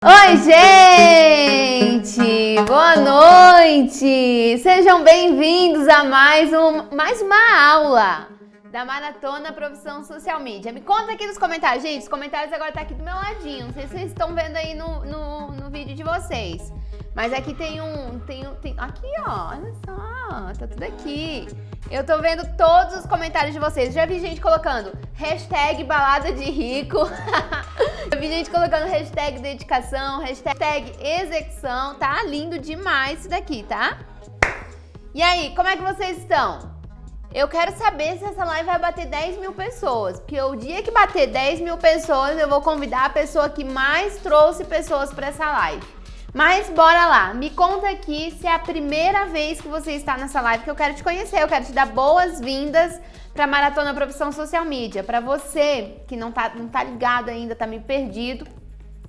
Oi, gente! Boa noite! Sejam bem-vindos a mais uma aula da Maratona Profissão Social Media. Me conta aqui nos comentários. Gente, os comentários agora tá aqui do meu ladinho. Não sei se vocês estão vendo aí no vídeo de vocês. Mas aqui tem aqui, ó, olha só, tá tudo aqui. Eu tô vendo todos os comentários de vocês. Já vi gente colocando hashtag balada de rico. Eu vi gente colocando hashtag dedicação, hashtag execução. Tá lindo demais isso daqui, tá? E aí, como é que vocês estão? Eu quero saber se essa live vai bater 10 mil pessoas. Porque o dia que bater 10 mil pessoas, eu vou convidar a pessoa que mais trouxe pessoas pra essa live. Mas bora lá, me conta aqui se é a primeira vez que você está nessa live, que eu quero te conhecer, eu quero te dar boas-vindas para a Maratona Profissão Social Media. Para você que não tá ligado ainda, tá meio perdido,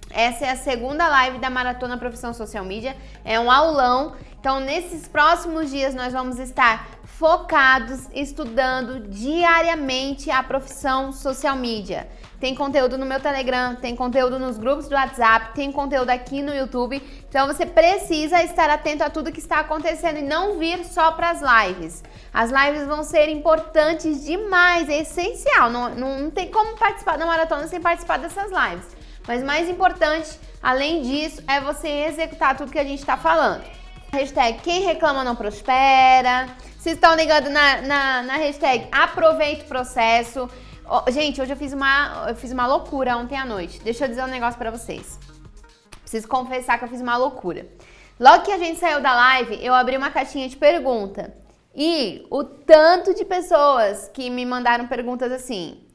essa é a segunda live da Maratona Profissão Social Media, é um aulão. Então, nesses próximos dias, nós vamos estar focados, estudando diariamente a profissão social media. Tem conteúdo no meu Telegram, tem conteúdo nos grupos do WhatsApp, tem conteúdo aqui no YouTube. Então você precisa estar atento a tudo que está acontecendo e não vir só para as lives. As lives vão ser importantes demais, é essencial. Não tem como participar da maratona sem participar dessas lives. Mas mais importante, além disso, é você executar tudo que a gente está falando. Hashtag quem reclama não prospera. Vocês estão ligando na hashtag aproveita o processo. Gente, hoje eu fiz uma loucura ontem à noite. Deixa eu dizer um negócio pra vocês. Preciso confessar que eu fiz uma loucura. Logo que a gente saiu da live, eu abri uma caixinha de pergunta. E o tanto de pessoas que me mandaram perguntas assim.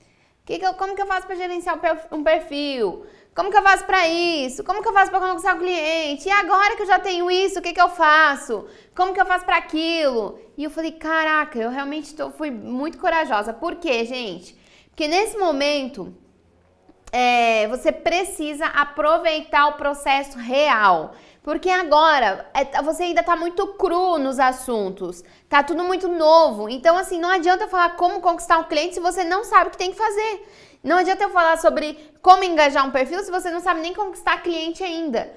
Como que eu faço pra gerenciar um perfil? Como que eu faço pra isso? Como que eu faço pra conquistar o cliente? E agora que eu já tenho isso, o que eu faço? Como que eu faço pra aquilo? E eu falei, caraca, eu realmente fui muito corajosa. Por quê, gente? Porque nesse momento, você precisa aproveitar o processo real. Porque agora, você ainda tá muito cru nos assuntos. Tá tudo muito novo. Então, assim, não adianta falar como conquistar um cliente se você não sabe o que tem que fazer. Não adianta eu falar sobre como engajar um perfil se você não sabe nem conquistar cliente ainda.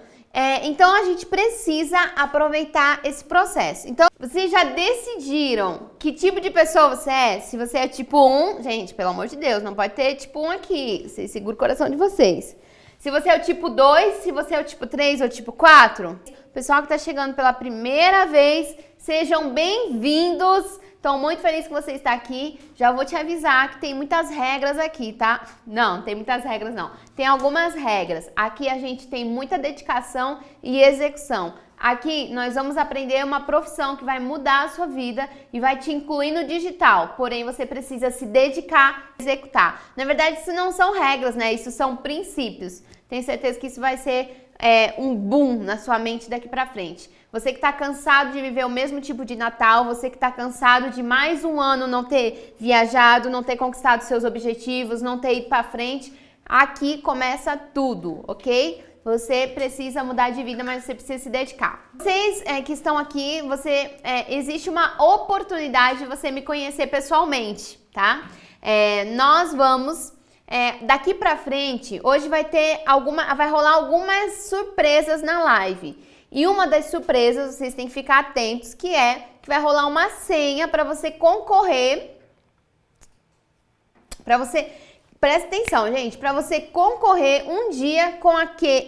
Então, a gente precisa aproveitar esse processo. Então, vocês já decidiram que tipo de pessoa você é? Se você é tipo 1, gente, pelo amor de Deus, não pode ter tipo 1 aqui. Vocês seguram o coração de vocês. Se você é o tipo 2, se você é o tipo 3 ou o tipo 4. Pessoal que tá chegando pela primeira vez, sejam bem-vindos. Tô muito feliz que você está aqui. Já vou te avisar que tem muitas regras aqui, tá? Não tem muitas regras não. Tem algumas regras. Aqui a gente tem muita dedicação e execução. Aqui nós vamos aprender uma profissão que vai mudar a sua vida e vai te incluir no digital. Porém, você precisa se dedicar e executar. Na verdade, isso não são regras, né? Isso são princípios. Tenho certeza que isso vai ser um boom na sua mente daqui pra frente. Você que tá cansado de viver o mesmo tipo de Natal, você que tá cansado de mais um ano não ter viajado, não ter conquistado seus objetivos, não ter ido pra frente, aqui começa tudo, ok? Você precisa mudar de vida, mas você precisa se dedicar. Vocês que estão aqui, existe uma oportunidade de você me conhecer pessoalmente, tá? Nós vamos... daqui pra frente, hoje vai rolar algumas surpresas na live. E uma das surpresas, vocês têm que ficar atentos, que vai rolar uma senha para você concorrer, presta atenção, gente, para você concorrer um dia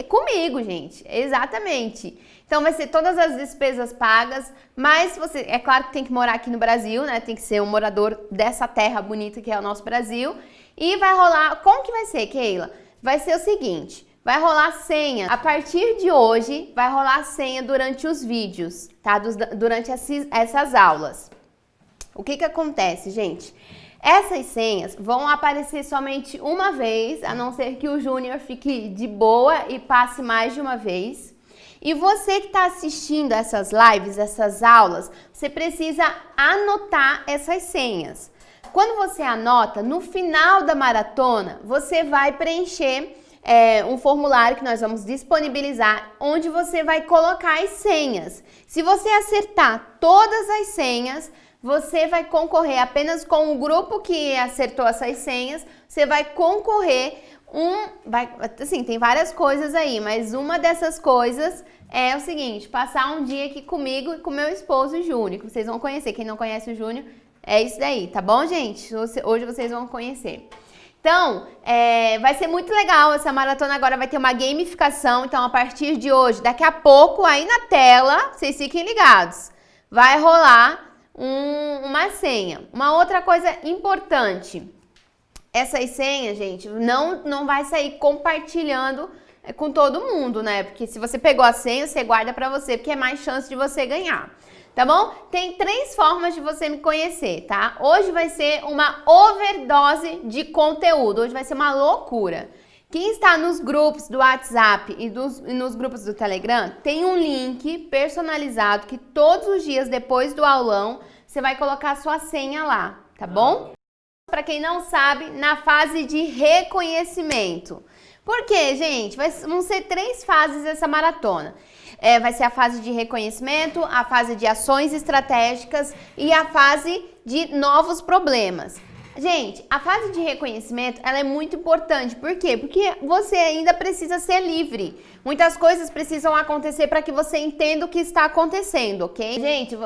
comigo, gente, exatamente. Então vai ser todas as despesas pagas, mas é claro que tem que morar aqui no Brasil, né? Tem que ser um morador dessa terra bonita que é o nosso Brasil. E vai rolar, como que vai ser, Keila? Vai ser o seguinte, vai rolar senha, a partir de hoje vai rolar senha durante os vídeos, tá? Durante essas aulas. O que acontece, gente? Essas senhas vão aparecer somente uma vez, a não ser que o Júnior fique de boa e passe mais de uma vez. E você que está assistindo essas lives, essas aulas, você precisa anotar essas senhas. Quando você anota, no final da maratona, você vai preencher um formulário que nós vamos disponibilizar, onde você vai colocar as senhas. Se você acertar todas as senhas, você vai concorrer apenas com o grupo que acertou essas senhas, você vai concorrer Assim, tem várias coisas aí, mas uma dessas coisas é o seguinte, passar um dia aqui comigo e com meu esposo Júnior, que vocês vão conhecer. Quem não conhece o Júnior, é isso daí, tá bom, gente? Hoje vocês vão conhecer. Então, vai ser muito legal essa maratona. Agora vai ter uma gamificação. Então, a partir de hoje, daqui a pouco, aí na tela, vocês fiquem ligados, vai rolar uma senha. Uma outra coisa importante, essas senhas, gente, não vai sair compartilhando com todo mundo, né? Porque se você pegou a senha, você guarda pra você, porque é mais chance de você ganhar. Tá bom? Tem 3 formas de você me conhecer, tá? Hoje vai ser uma overdose de conteúdo. Hoje vai ser uma loucura. Quem está nos grupos do WhatsApp e nos grupos do Telegram, tem um link personalizado que todos os dias depois do aulão, você vai colocar a sua senha lá, tá bom? Para quem não sabe, na fase de reconhecimento. Por quê, gente? Vão ser 3 fases essa maratona. Vai ser a fase de reconhecimento, a fase de ações estratégicas e a fase de novos problemas. Gente, a fase de reconhecimento, ela é muito importante. Por quê? Porque você ainda precisa ser livre. Muitas coisas precisam acontecer para que você entenda o que está acontecendo, ok? Gente,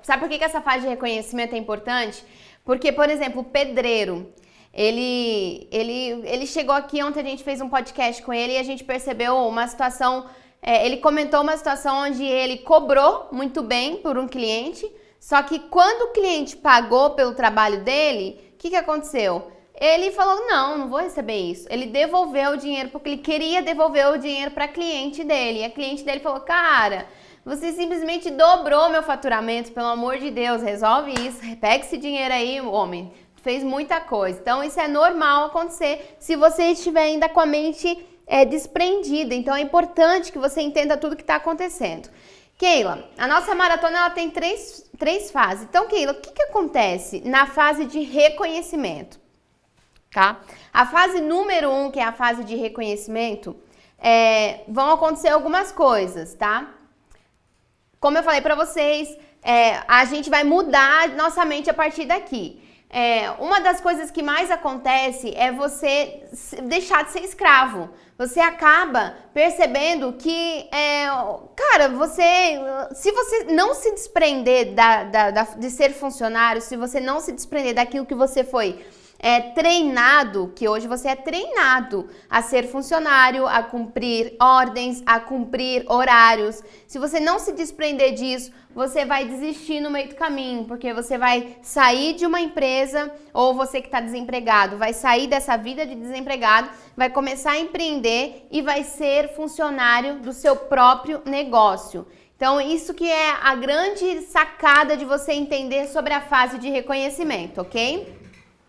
sabe por que essa fase de reconhecimento é importante? Porque, por exemplo, o pedreiro, ele chegou aqui, ontem a gente fez um podcast com ele e a gente percebeu uma situação, ele comentou uma situação onde ele cobrou muito bem por um cliente, só que quando o cliente pagou pelo trabalho dele, o que aconteceu? Ele falou, não vou receber isso. Ele devolveu o dinheiro porque ele queria devolver o dinheiro para a cliente dele. E a cliente dele falou, cara, você simplesmente dobrou meu faturamento, pelo amor de Deus, resolve isso, pega esse dinheiro aí, homem, fez muita coisa. Então isso é normal acontecer se você estiver ainda com a mente desprendida. Então é importante que você entenda tudo que está acontecendo. Keila, a nossa maratona ela tem três fases. Então, Keila, o que acontece na fase de reconhecimento? Tá? A fase número 1, que é a fase de reconhecimento, vão acontecer algumas coisas, tá? Como eu falei para vocês, a gente vai mudar nossa mente a partir daqui. Uma das coisas que mais acontece é você deixar de ser escravo. Você acaba percebendo que, cara, se você não se desprender de ser funcionário, se você não se desprender daquilo que você foi treinado, que hoje você é treinado a ser funcionário, a cumprir ordens, a cumprir horários. Se você não se desprender disso, você vai desistir no meio do caminho, porque você vai sair de uma empresa, ou você que está desempregado, vai sair dessa vida de desempregado, vai começar a empreender e vai ser funcionário do seu próprio negócio. Então, isso que é a grande sacada de você entender sobre a fase de reconhecimento, ok?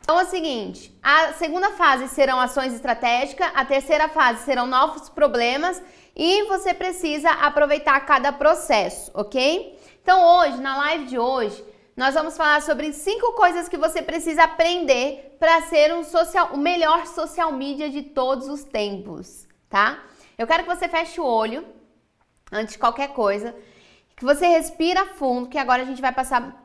Então é o seguinte, a segunda fase serão ações estratégicas, a terceira fase serão novos problemas e você precisa aproveitar cada processo, ok? Então hoje, na live de hoje, nós vamos falar sobre 5 coisas que você precisa aprender para ser o melhor social media de todos os tempos, tá? Eu quero que você feche o olho, antes de qualquer coisa, que você respira fundo, que agora a gente vai passar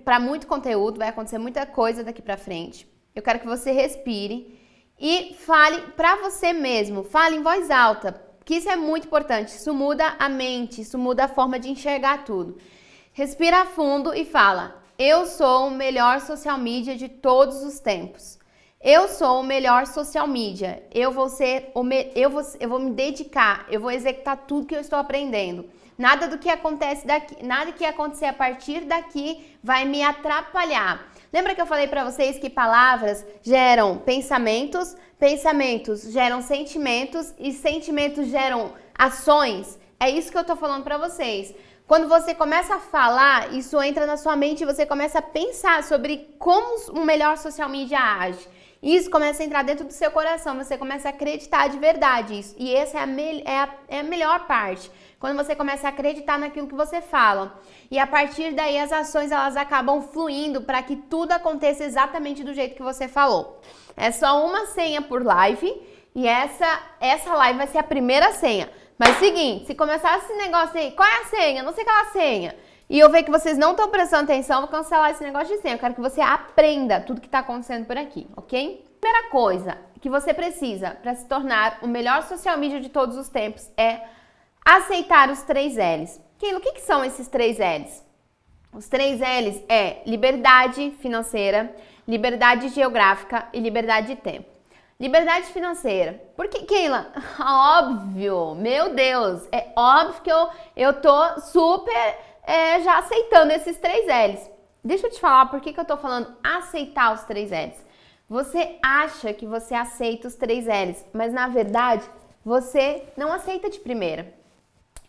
para muito conteúdo, vai acontecer muita coisa daqui para frente. Eu quero que você respire e fale para você mesmo, fale em voz alta, que isso é muito importante, isso muda a mente, isso muda a forma de enxergar tudo. Respira fundo e fala, eu sou o melhor social media de todos os tempos. Eu sou o melhor social media, eu vou me dedicar, eu vou executar tudo que eu estou aprendendo. Nada do que acontece daqui, nada que acontecer a partir daqui vai me atrapalhar. Lembra que eu falei para vocês que palavras geram pensamentos, pensamentos geram sentimentos e sentimentos geram ações? É isso que eu tô falando para vocês. Quando você começa a falar, isso entra na sua mente e você começa a pensar sobre como o melhor social media age. Isso começa a entrar dentro do seu coração, você começa a acreditar de verdade isso. E essa é a melhor parte, quando você começa a acreditar naquilo que você fala. E a partir daí as ações elas acabam fluindo para que tudo aconteça exatamente do jeito que você falou. É só uma senha por live e essa live vai ser a primeira senha. Mas seguinte, se começar esse negócio aí, qual é a senha? Não sei aquela senha. E eu ver que vocês não estão prestando atenção, vou cancelar esse negócio de senha. Eu quero que você aprenda tudo que está acontecendo por aqui, ok? Primeira coisa que você precisa para se tornar o melhor social media de todos os tempos é aceitar os 3 L's. Keila, o que são esses 3 L's? Os 3 L's é liberdade financeira, liberdade geográfica e liberdade de tempo. Liberdade financeira. Porque, Keila, óbvio, meu Deus, é óbvio que eu tô super já aceitando esses 3 L's. Deixa eu te falar por que eu tô falando aceitar os 3 L's. Você acha que você aceita os 3 L's, mas na verdade você não aceita de primeira.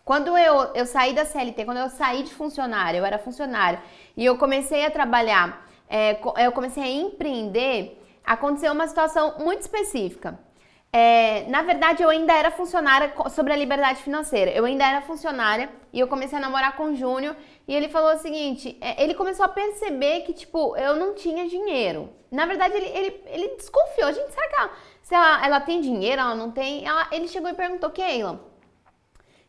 Quando eu saí da CLT, quando eu saí de funcionária, eu era funcionária, e eu comecei a trabalhar, eu comecei a empreender, aconteceu uma situação muito específica. Na verdade, eu ainda era funcionária sobre a liberdade financeira. Eu ainda era funcionária e eu comecei a namorar com o Júnior e ele falou o seguinte, ele começou a perceber que, tipo, eu não tinha dinheiro. Na verdade, ele desconfiou. Gente, será que ela tem dinheiro, ela não tem? Ele chegou e perguntou, Keila,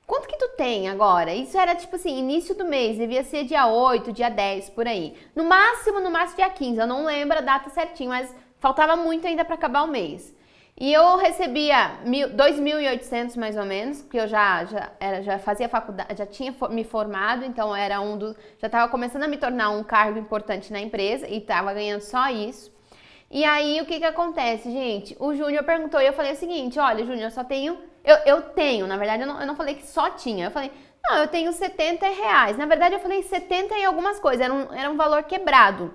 quanto que tu tem agora? Isso era, tipo assim, início do mês, devia ser dia 8, dia 10, por aí. No máximo dia 15, eu não lembro a data certinho, mas faltava muito ainda para acabar o mês. E eu recebia 2.800 mais ou menos, porque eu já fazia faculdade, já tinha me formado, então já estava começando a me tornar um cargo importante na empresa e estava ganhando só isso. E aí, o que acontece, gente? O Júnior perguntou e eu falei o seguinte, olha, Júnior, eu só tenho... Eu tenho, na verdade, eu não falei que só tinha. Eu falei, não, eu tenho R$70. Na verdade, eu falei 70 e algumas coisas, era um valor quebrado.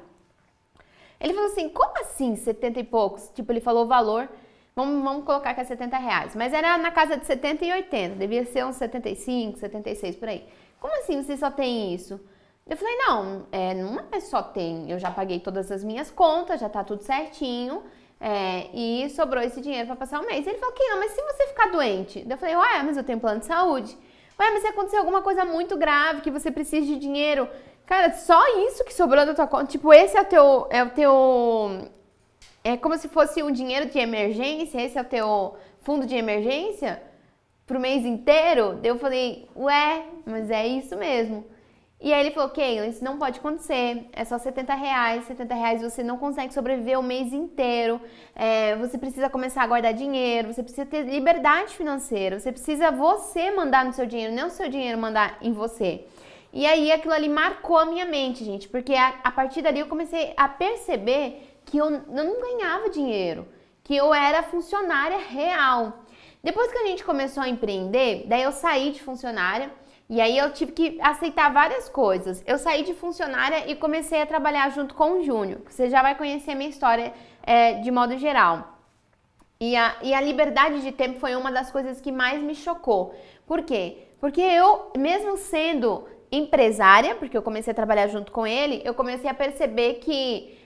Ele falou assim, como assim 70 e poucos? Tipo, ele falou o valor, vamos colocar que é R$70. Mas era na casa de 70 e 80, devia ser uns 75, 76, por aí. Como assim você só tem isso? Eu falei, não é só tem, eu já paguei todas as minhas contas, já tá tudo certinho, e sobrou esse dinheiro para passar o mês. Ele falou, Keila, mas se você ficar doente? Eu falei, ué, mas eu tenho plano de saúde. Ué, mas se acontecer alguma coisa muito grave, que você precisa de dinheiro, cara, só isso que sobrou da tua conta, tipo, esse é o teu, é como se fosse um dinheiro de emergência, esse é o teu fundo de emergência pro mês inteiro? Eu falei, ué, mas é isso mesmo. E aí ele falou, Keila, isso não pode acontecer, é só R$70 você não consegue sobreviver o mês inteiro, você precisa começar a guardar dinheiro, você precisa ter liberdade financeira, você precisa você mandar no seu dinheiro, não o seu dinheiro mandar em você. E aí aquilo ali marcou a minha mente, gente, porque a partir dali eu comecei a perceber que eu não ganhava dinheiro, que eu era funcionária real. Depois que a gente começou a empreender, daí eu saí de funcionária, e aí eu tive que aceitar várias coisas. Eu saí de funcionária e comecei a trabalhar junto com o Júnior. Você já vai conhecer a minha história de modo geral. E a liberdade de tempo foi uma das coisas que mais me chocou. Por quê? Porque eu, mesmo sendo empresária, porque eu comecei a trabalhar junto com ele, eu comecei a perceber que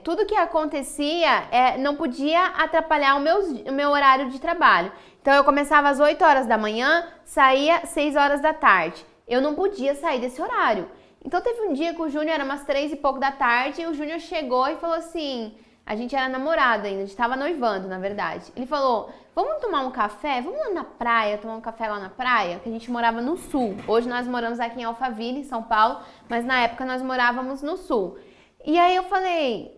tudo que acontecia não podia atrapalhar o meu horário de trabalho. Então eu começava às 8 horas da manhã, saía às 6 horas da tarde. Eu não podia sair desse horário. Então teve um dia que o Júnior era umas 3 e pouco da tarde, e o Júnior chegou e falou assim, a gente era namorado ainda, a gente estava noivando, na verdade. Ele falou, vamos tomar um café? Vamos lá na praia, tomar um café lá na praia? Que a gente morava no sul. Hoje nós moramos aqui em Alphaville, São Paulo, mas na época nós morávamos no sul. E aí eu falei,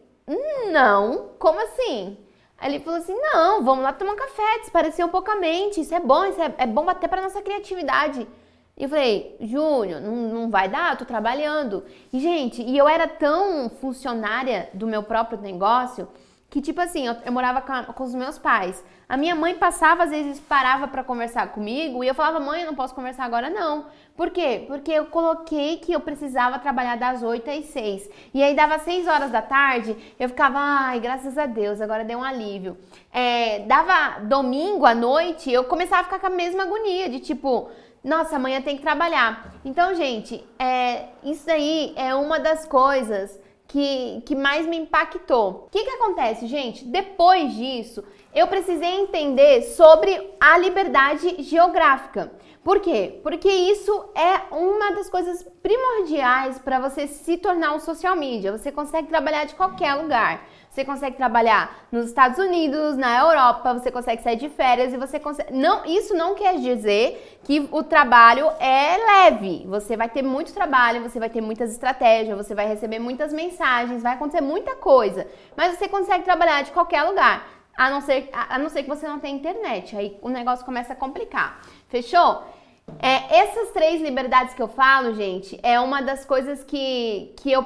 não, como assim? Aí ele falou assim, não, vamos lá tomar um café, desaparecer um pouco a mente, isso é bom até para nossa criatividade. E eu falei, Júnior, não vai dar, eu tô trabalhando. E gente, eu era tão funcionária do meu próprio negócio, que tipo assim, eu morava com os meus pais. A minha mãe passava, às vezes parava pra conversar comigo, e eu falava, mãe, eu não posso conversar agora não. Por quê? Porque eu coloquei que eu precisava trabalhar das 8 às 6. E aí dava 6 horas da tarde, eu ficava, ai, graças a Deus, agora deu um alívio. Dava domingo à noite, eu começava a ficar com a mesma agonia, de tipo, nossa, amanhã tem que trabalhar. Então, gente, isso aí é uma das coisas que mais me impactou. O que acontece, gente? Depois disso, eu precisei entender sobre a liberdade geográfica. Por quê? Porque isso é uma das coisas primordiais para você se tornar um social media. Você consegue trabalhar de qualquer lugar. Você consegue trabalhar nos Estados Unidos, na Europa, você consegue sair de férias e você consegue... Isso não quer dizer que o trabalho é leve. Você vai ter muito trabalho, você vai ter muitas estratégias, você vai receber muitas mensagens, vai acontecer muita coisa. Mas você consegue trabalhar de qualquer lugar. a não ser que você não tenha internet. Aí o negócio começa a complicar. Fechou? Essas 3 liberdades que eu falo, gente, é uma das coisas que eu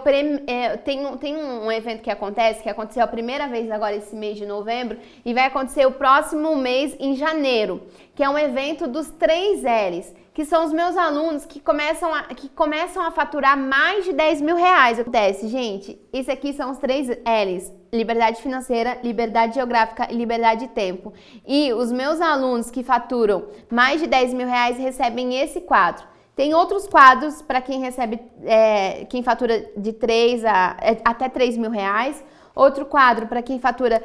tem um evento que aconteceu a primeira vez agora esse mês de novembro e vai acontecer o próximo mês em janeiro, que é um evento dos 3 L's, que são os meus alunos que começam a faturar mais de 10 mil reais. Acontece, gente, isso aqui são os 3 L's: liberdade financeira, liberdade geográfica e liberdade de tempo. E os meus alunos que faturam mais de 10 mil reais recebem esse quadro. Tem outros quadros para quem recebe, quem fatura de 3 até 3 mil reais. Outro quadro para quem fatura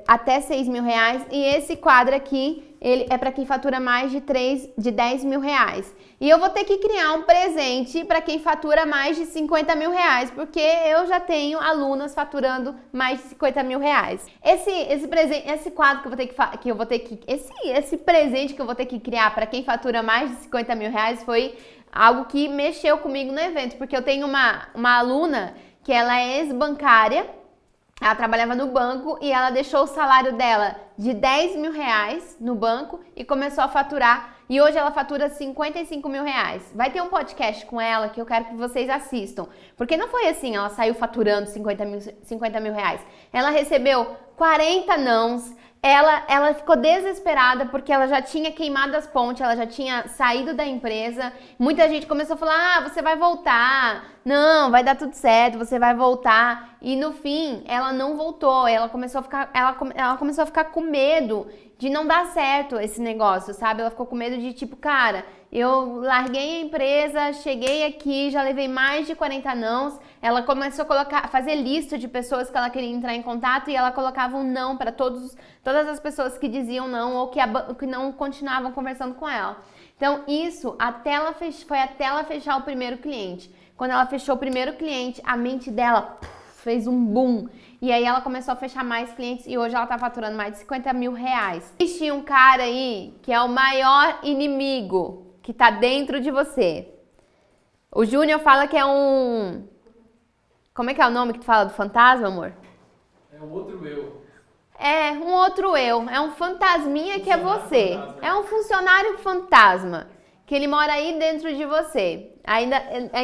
até 6 mil reais. E esse quadro aqui, ele é para quem fatura mais de 10 mil reais. E eu vou ter que criar um presente para quem fatura mais de 50 mil reais, porque eu já tenho alunas faturando mais de 50 mil reais. Esse quadro esse presente que eu vou ter que criar para quem fatura mais de 50 mil reais foi algo que mexeu comigo no evento, porque eu tenho uma aluna que ela é ex-bancária. Ela trabalhava no banco e ela deixou o salário dela de 10 mil reais no banco e começou a faturar. E hoje ela fatura 55 mil reais. Vai ter um podcast com ela que eu quero que vocês assistam. Porque não foi assim, ela saiu faturando 50 mil reais. Ela recebeu 40 nãos. Ela ficou desesperada porque ela já tinha queimado as pontes, ela já tinha saído da empresa. Muita gente começou a falar, você vai voltar, não, vai dar tudo certo, você vai voltar. E no fim, ela não voltou, ela começou a ficar com medo de não dar certo esse negócio, sabe? Ela ficou com medo de tipo, cara, eu larguei a empresa, cheguei aqui, já levei mais de 40 nãos. Ela começou a fazer lista de pessoas que ela queria entrar em contato e ela colocava um não para todas as pessoas que diziam não ou que não continuavam conversando com ela. Então isso foi até ela fechar o primeiro cliente. Quando ela fechou o primeiro cliente, a mente dela fez um boom. E aí ela começou a fechar mais clientes e hoje ela tá faturando mais de 50 mil reais. Existe um cara aí que é o maior inimigo que tá dentro de você. O Júnior fala que é um... Como é que é o nome que tu fala do fantasma, amor? É um outro eu. É, um outro eu. É um fantasminha que é você. É um funcionário fantasma. Que ele mora aí dentro de você. Aí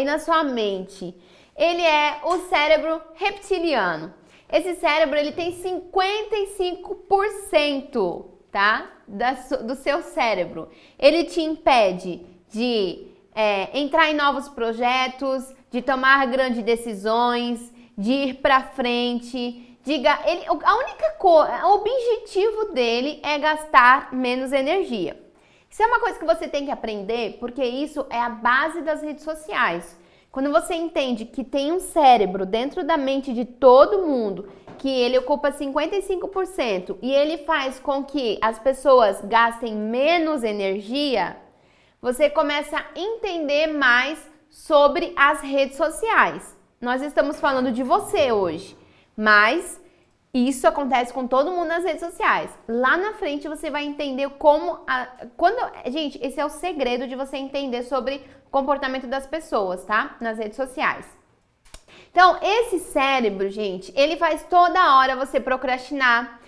na sua mente. Ele é o cérebro reptiliano. Esse cérebro, ele tem 55%, tá? Do seu cérebro. Ele te impede de entrar em novos projetos, de tomar grandes decisões, de ir pra frente. O objetivo dele é gastar menos energia. Isso é uma coisa que você tem que aprender, porque isso é a base das redes sociais. Quando você entende que tem um cérebro dentro da mente de todo mundo, que ele ocupa 55% e ele faz com que as pessoas gastem menos energia, você começa a entender mais sobre as redes sociais. Nós estamos falando de você hoje, mas isso acontece com todo mundo nas redes sociais. Lá na frente você vai entender gente, esse é o segredo de você entender sobre o comportamento das pessoas, tá? Nas redes sociais. Então, esse cérebro, gente, ele faz toda hora você procrastinar.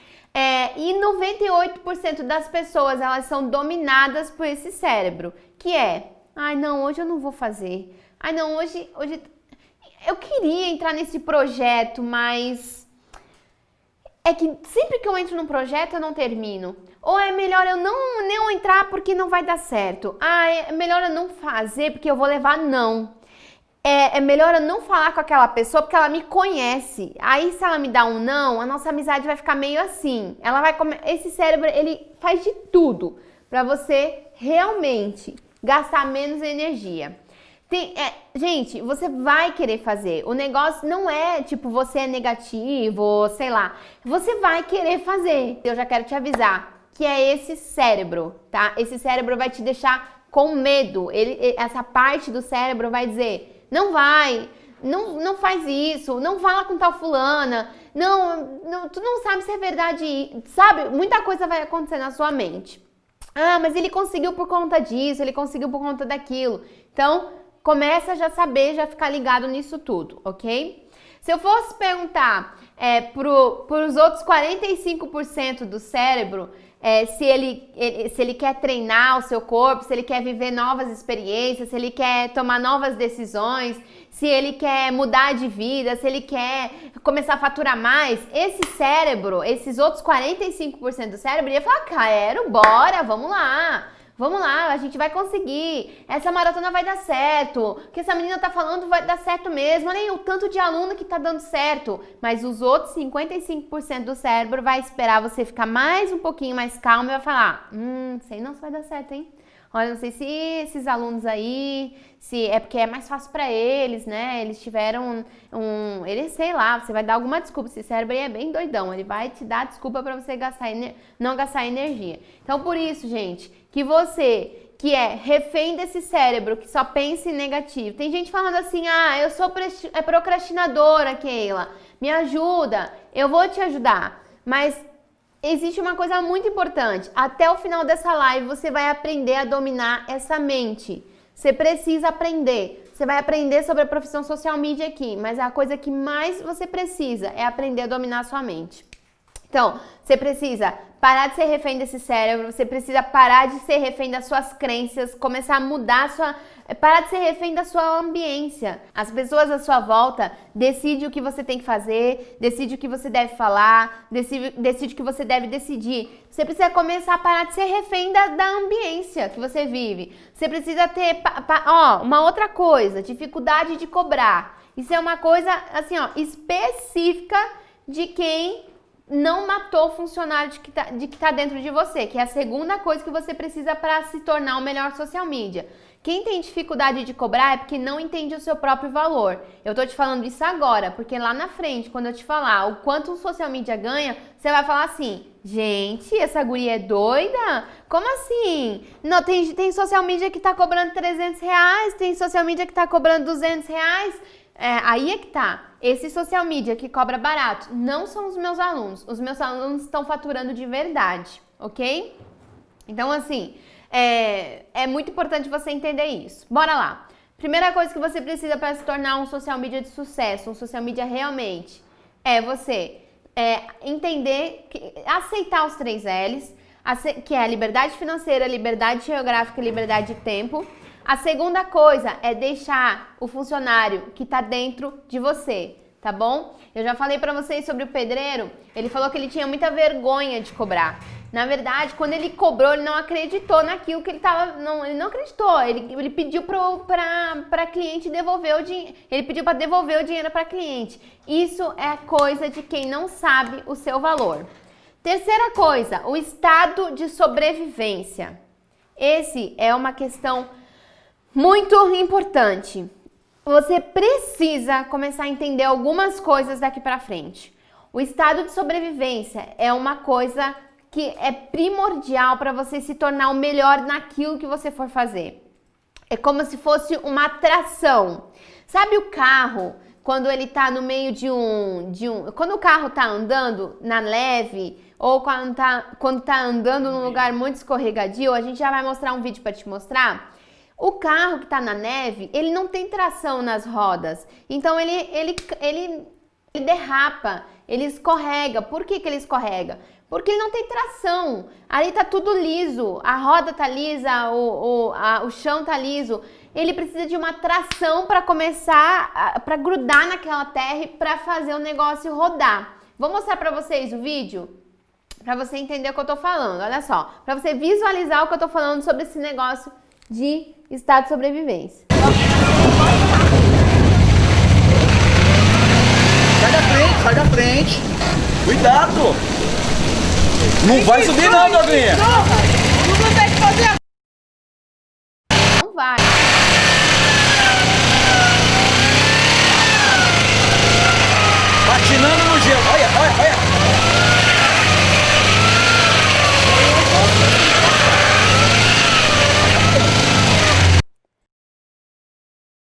E 98% das pessoas, elas são dominadas por esse cérebro, que é, ai não, hoje eu não vou fazer. Ai não, hoje eu queria entrar nesse projeto, mas é que sempre que eu entro num projeto eu não termino. Ou é melhor eu não entrar porque não vai dar certo. Ah, é melhor eu não fazer porque eu vou levar não. É melhor eu não falar com aquela pessoa porque ela me conhece. Aí se ela me dá um não, a nossa amizade vai ficar meio assim. Esse cérebro, ele faz de tudo para você realmente gastar menos energia. Gente, você vai querer fazer. O negócio não é tipo você é negativo, ou sei lá. Você vai querer fazer. Eu já quero te avisar que é esse cérebro, tá? Esse cérebro vai te deixar com medo. Essa parte do cérebro vai dizer: não vai, não faz isso, não fala com tal fulana, tu não sabe se é verdade, sabe? Muita coisa vai acontecer na sua mente. Ah, mas ele conseguiu por conta disso, ele conseguiu por conta daquilo. Então, começa a já saber, já ficar ligado nisso tudo, ok? Se eu fosse perguntar para os outros 45% do cérebro, se ele quer treinar o seu corpo, se ele quer viver novas experiências, se ele quer tomar novas decisões, se ele quer mudar de vida, se ele quer começar a faturar mais, esse cérebro, esses outros 45% do cérebro ia falar, quero, bora, vamos lá. Vamos lá, a gente vai conseguir. Essa maratona vai dar certo. O que essa menina tá falando vai dar certo mesmo. Olha aí o tanto de aluno que tá dando certo. Mas os outros 55% do cérebro vai esperar você ficar mais um pouquinho mais calmo e vai falar, sei não se vai dar certo, hein? Olha, não sei se esses alunos aí, se é porque é mais fácil para eles, né? Eles tiveram eles, sei lá, você vai dar alguma desculpa. Esse cérebro aí é bem doidão, ele vai te dar desculpa para você não gastar energia. Então, por isso, gente, que você que é refém desse cérebro, que só pensa em negativo. Tem gente falando assim, eu sou procrastinadora, Keila, me ajuda, eu vou te ajudar. Mas existe uma coisa muito importante, até o final dessa live você vai aprender a dominar essa mente. Você precisa aprender. Você vai aprender sobre a profissão social media aqui, mas a coisa que mais você precisa é aprender a dominar a sua mente. Então, você precisa parar de ser refém desse cérebro, você precisa parar de ser refém das suas crenças, começar a mudar parar de ser refém da sua ambiência. As pessoas à sua volta decidem o que você tem que fazer, decidem o que você deve falar, decide o que você deve decidir. Você precisa começar a parar de ser refém da ambiência que você vive. Você precisa ter, uma outra coisa, dificuldade de cobrar. Isso é uma coisa, assim, específica de quem não matou o funcionário de que tá dentro de você, que é a segunda coisa que você precisa para se tornar o melhor social media. Quem tem dificuldade de cobrar é porque não entende o seu próprio valor. Eu tô te falando isso agora, porque lá na frente, quando eu te falar o quanto um social media ganha, você vai falar assim, gente, essa guria é doida? Como assim? Não, tem social media que tá cobrando R$300, tem social media que tá cobrando R$200. Aí é que tá. Esse social media que cobra barato não são os meus alunos. Os meus alunos estão faturando de verdade, ok? Então, assim, é muito importante você entender isso. Bora lá. Primeira coisa que você precisa para se tornar um social media de sucesso, um social media realmente, é você entender, aceitar os 3 L's, que é a liberdade financeira, liberdade geográfica e liberdade de tempo. A segunda coisa é deixar o funcionário que tá dentro de você, tá bom? Eu já falei pra vocês sobre o pedreiro, ele falou que ele tinha muita vergonha de cobrar. Na verdade, quando ele cobrou, ele não acreditou naquilo que ele não acreditou. Ele pediu pra cliente devolver o dinheiro. Ele pediu pra devolver o dinheiro pra cliente. Isso é coisa de quem não sabe o seu valor. Terceira coisa, o estado de sobrevivência. Esse é uma questão muito importante. Você precisa começar a entender algumas coisas daqui pra frente. O estado de sobrevivência é uma coisa que é primordial para você se tornar o melhor naquilo que você for fazer. É como se fosse uma atração. Sabe o carro, quando ele tá no meio quando o carro tá andando na neve, ou quando tá andando num lugar muito escorregadio, a gente já vai mostrar um vídeo para te mostrar. O carro que tá na neve, ele não tem tração nas rodas, então ele derrapa, ele escorrega. Por que ele escorrega? Porque ele não tem tração, ali tá tudo liso, a roda tá lisa, o chão tá liso. Ele precisa de uma tração para começar, para grudar naquela terra e para fazer o negócio rodar. Vou mostrar para vocês o vídeo, para você entender o que eu tô falando, olha só, para você visualizar o que eu tô falando sobre esse negócio de estado de sobrevivência. Sai da frente. Cuidado. Não vai subir não, Doguinha. Não tem que fazer. Não vai. Patinando no gelo. Olha.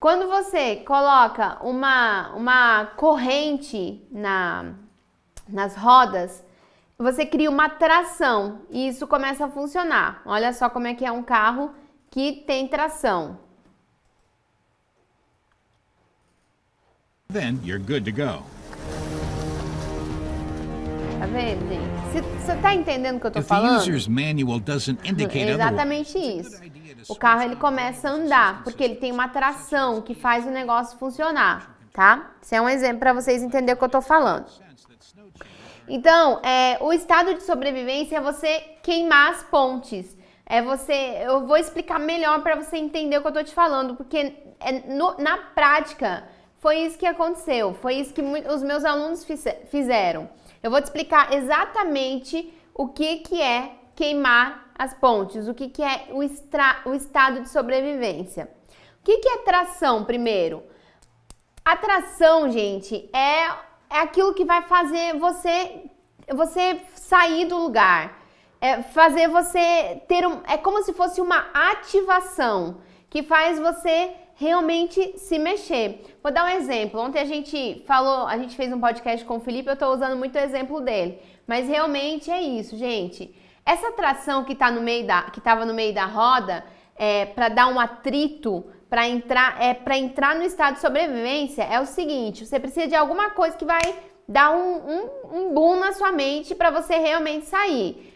Quando você coloca uma corrente nas rodas, você cria uma tração e isso começa a funcionar. Olha só como é que é um carro que tem tração. Then you're good to go. Tá vendo, gente? Você tá entendendo o que eu tô If the falando? user's manual doesn't indicate É exatamente isso. O carro ele começa a andar, porque ele tem uma tração que faz o negócio funcionar, tá? Esse é um exemplo para vocês entenderem o que eu tô falando. Então, o estado de sobrevivência é você queimar as pontes. Eu vou explicar melhor para você entender o que eu tô te falando, porque na prática foi isso que aconteceu, foi isso que os meus alunos fizeram. Eu vou te explicar exatamente o que é queimar as pontes, o que é o estado de sobrevivência. O que é tração, primeiro? A tração, gente, é aquilo que vai fazer você sair do lugar. Fazer você ter é como se fosse uma ativação que faz você realmente se mexer. Vou dar um exemplo. Ontem a gente fez um podcast com o Felipe, eu tô usando muito o exemplo dele. Mas realmente é isso, gente. Essa tração que tava no meio da roda, para dar um atrito, para entrar no estado de sobrevivência, é o seguinte: você precisa de alguma coisa que vai dar um boom na sua mente para você realmente sair.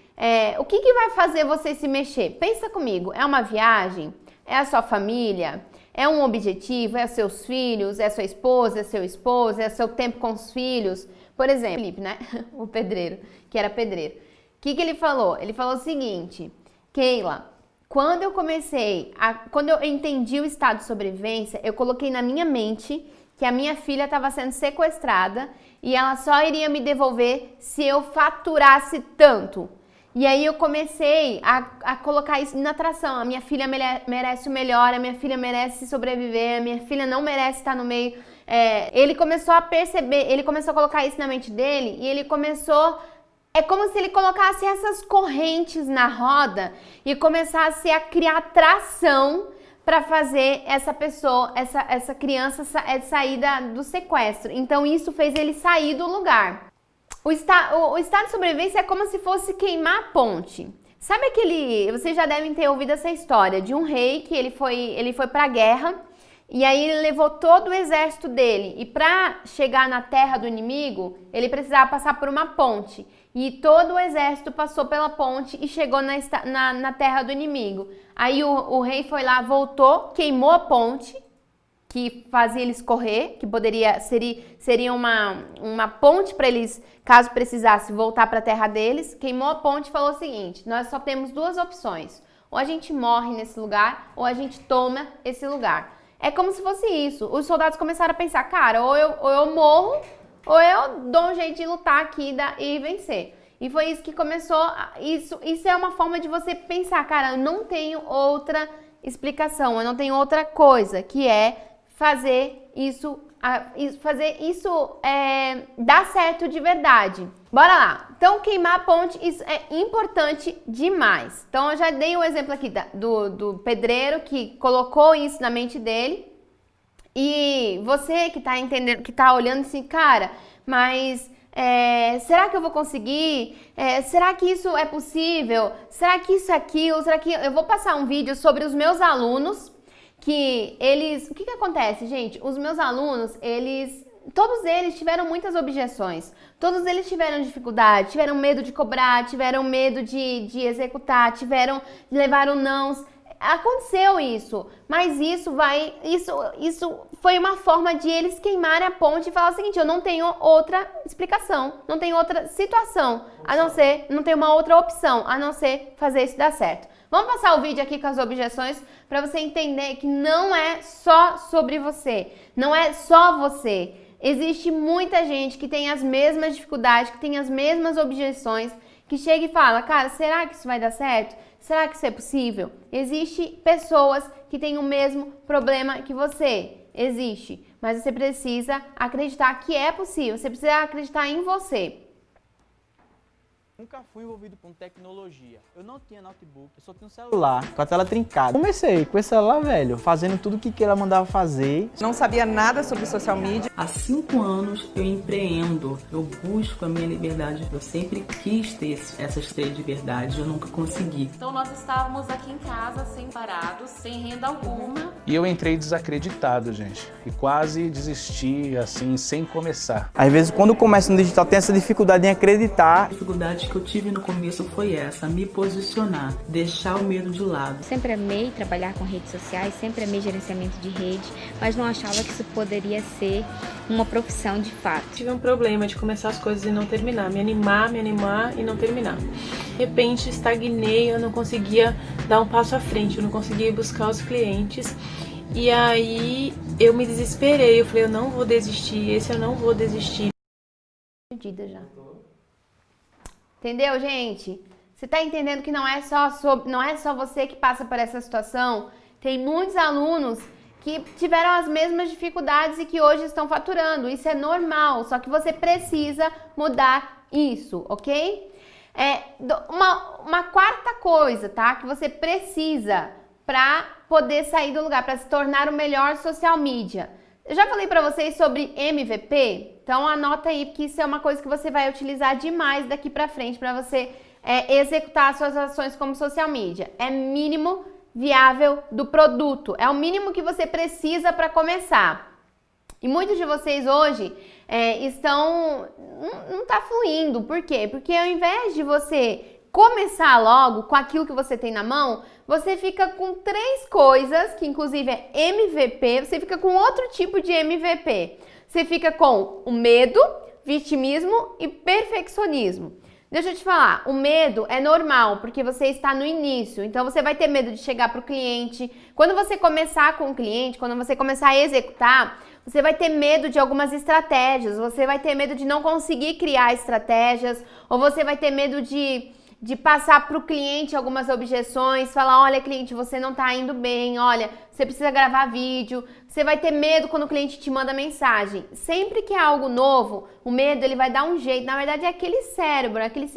O que vai fazer você se mexer? Pensa comigo, é uma viagem? É a sua família? É um objetivo? É seus filhos? É sua esposa? É seu esposo? É seu tempo com os filhos? Por exemplo, Felipe, né? O pedreiro, que era pedreiro. O que ele falou? Ele falou o seguinte: Keila, quando eu entendi o estado de sobrevivência, eu coloquei na minha mente que a minha filha estava sendo sequestrada e ela só iria me devolver se eu faturasse tanto. E aí eu comecei a colocar isso na atração. A minha filha merece o melhor, a minha filha merece sobreviver, a minha filha não merece estar no meio. Ele começou a perceber, ele começou a colocar isso na mente dele e ele começou... É como se ele colocasse essas correntes na roda e começasse a criar tração para fazer essa pessoa, essa criança sair do sequestro. Então isso fez ele sair do lugar. O estado de sobrevivência é como se fosse queimar a ponte. Sabe vocês já devem ter ouvido essa história de um rei que ele foi para a guerra e aí ele levou todo o exército dele e para chegar na terra do inimigo ele precisava passar por uma ponte e todo o exército passou pela ponte e chegou na terra do inimigo. Aí o rei foi lá, voltou, queimou a ponte que fazia eles correr, que seria uma ponte para eles, caso precisasse voltar para a terra deles. Queimou a ponte e falou o seguinte: nós só temos duas opções, ou a gente morre nesse lugar, ou a gente toma esse lugar. É como se fosse isso. Os soldados começaram a pensar: cara, ou eu morro, ou eu dou um jeito de lutar aqui e vencer. E foi isso que começou, isso é uma forma de você pensar: cara, eu não tenho outra explicação, eu não tenho outra coisa, que é fazer isso dar certo de verdade. Bora lá. Então, queimar a ponte, isso é importante demais. Então, eu já dei um exemplo aqui do pedreiro que colocou isso na mente dele. E você que tá entendendo, que tá olhando assim, cara, mas será que eu vou conseguir? Será que isso é possível? Será que isso é aquilo? Será que eu vou passar um vídeo sobre os meus alunos? O que acontece, gente? Os meus alunos, todos eles tiveram muitas objeções, todos eles tiveram dificuldade, tiveram medo de cobrar, tiveram medo de executar, levaram nãos. Aconteceu isso, mas isso foi uma forma de eles queimarem a ponte e falar o seguinte: eu não tenho outra explicação, não tenho outra situação, não tenho uma outra opção, a não ser fazer isso dar certo. Vamos passar o vídeo aqui com as objeções para você entender que não é só sobre você, não é só você. Existe muita gente que tem as mesmas dificuldades, que tem as mesmas objeções, que chega e fala: cara, será que isso vai dar certo? Será que isso é possível? Existem pessoas que têm o mesmo problema que você. Existe. Mas você precisa acreditar que é possível. Você precisa acreditar em você. Nunca fui envolvido com tecnologia. Eu não tinha notebook, eu só tinha um celular com a tela trincada. Comecei com esse celular velho, fazendo tudo que ela mandava fazer. Não sabia nada sobre social media. Há 5 anos eu empreendo, eu busco a minha liberdade. Eu sempre quis ter essas 3 liberdades, eu nunca consegui. Então nós estávamos aqui em casa, sem parados, sem renda alguma. E eu entrei desacreditado, gente, e quase desisti, assim, sem começar. Às vezes, quando começa no digital, tem essa dificuldade em acreditar. A dificuldade que eu tive no começo foi essa, me posicionar, deixar o medo de lado. Sempre amei trabalhar com redes sociais, sempre amei gerenciamento de rede, mas não achava que isso poderia ser uma profissão de fato. Tive um problema de começar as coisas e não terminar, me animar e não terminar. De repente estagnei, eu não conseguia dar um passo à frente, eu não conseguia buscar os clientes. E aí eu me desesperei, eu falei, eu não vou desistir, esse eu não vou desistir. Perdida já. Entendeu, gente? Você tá entendendo que não é só você que passa por essa situação? Tem muitos alunos que tiveram as mesmas dificuldades e que hoje estão faturando. Isso é normal, só que você precisa mudar isso, ok? Uma quarta coisa, tá? Que você precisa para poder sair do lugar, para se tornar o melhor social media. Eu já falei para vocês sobre MVP, então anota aí, porque isso é uma coisa que você vai utilizar demais daqui para frente para você executar suas ações como social media. É mínimo viável do produto, é o mínimo que você precisa para começar. E muitos de vocês hoje não tá fluindo, por quê? Porque ao invés de você começar logo com aquilo que você tem na mão, você fica com 3 coisas, que inclusive é MVP, você fica com outro tipo de MVP. Você fica com o medo, vitimismo e perfeccionismo. Deixa eu te falar, o medo é normal, porque você está no início, então você vai ter medo de chegar para o cliente. Quando você começar com o cliente, quando você começar a executar, você vai ter medo de algumas estratégias, você vai ter medo de não conseguir criar estratégias, ou você vai ter medo de passar para o cliente algumas objeções, falar, olha cliente, você não está indo bem, olha, você precisa gravar vídeo. Você vai ter medo quando o cliente te manda mensagem. Sempre que é algo novo, o medo ele vai dar um jeito. Na verdade é aquele cérebro, aquele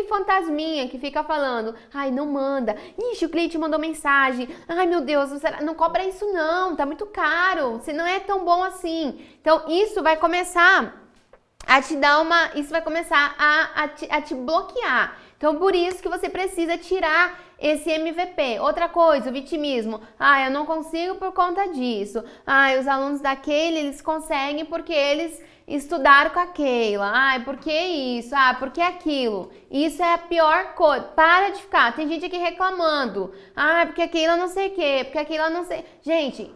fantasminha que fica falando, ai, não manda, ixi, o cliente mandou mensagem, ai meu Deus, não cobra isso não, tá muito caro, você não é tão bom assim. Então isso vai começar a te dar isso vai começar a te bloquear. Então, por isso que você precisa tirar esse MVP. Outra coisa, o vitimismo. Ah, eu não consigo por conta disso. Ah, os alunos daquele, eles conseguem porque eles estudaram com aquela. Ah, porque isso? Ah, porque aquilo. Isso é a pior coisa. Para de ficar. Tem gente aqui reclamando. Ah, porque aquilo eu não sei o quê. Porque aquilo eu não sei... Gente,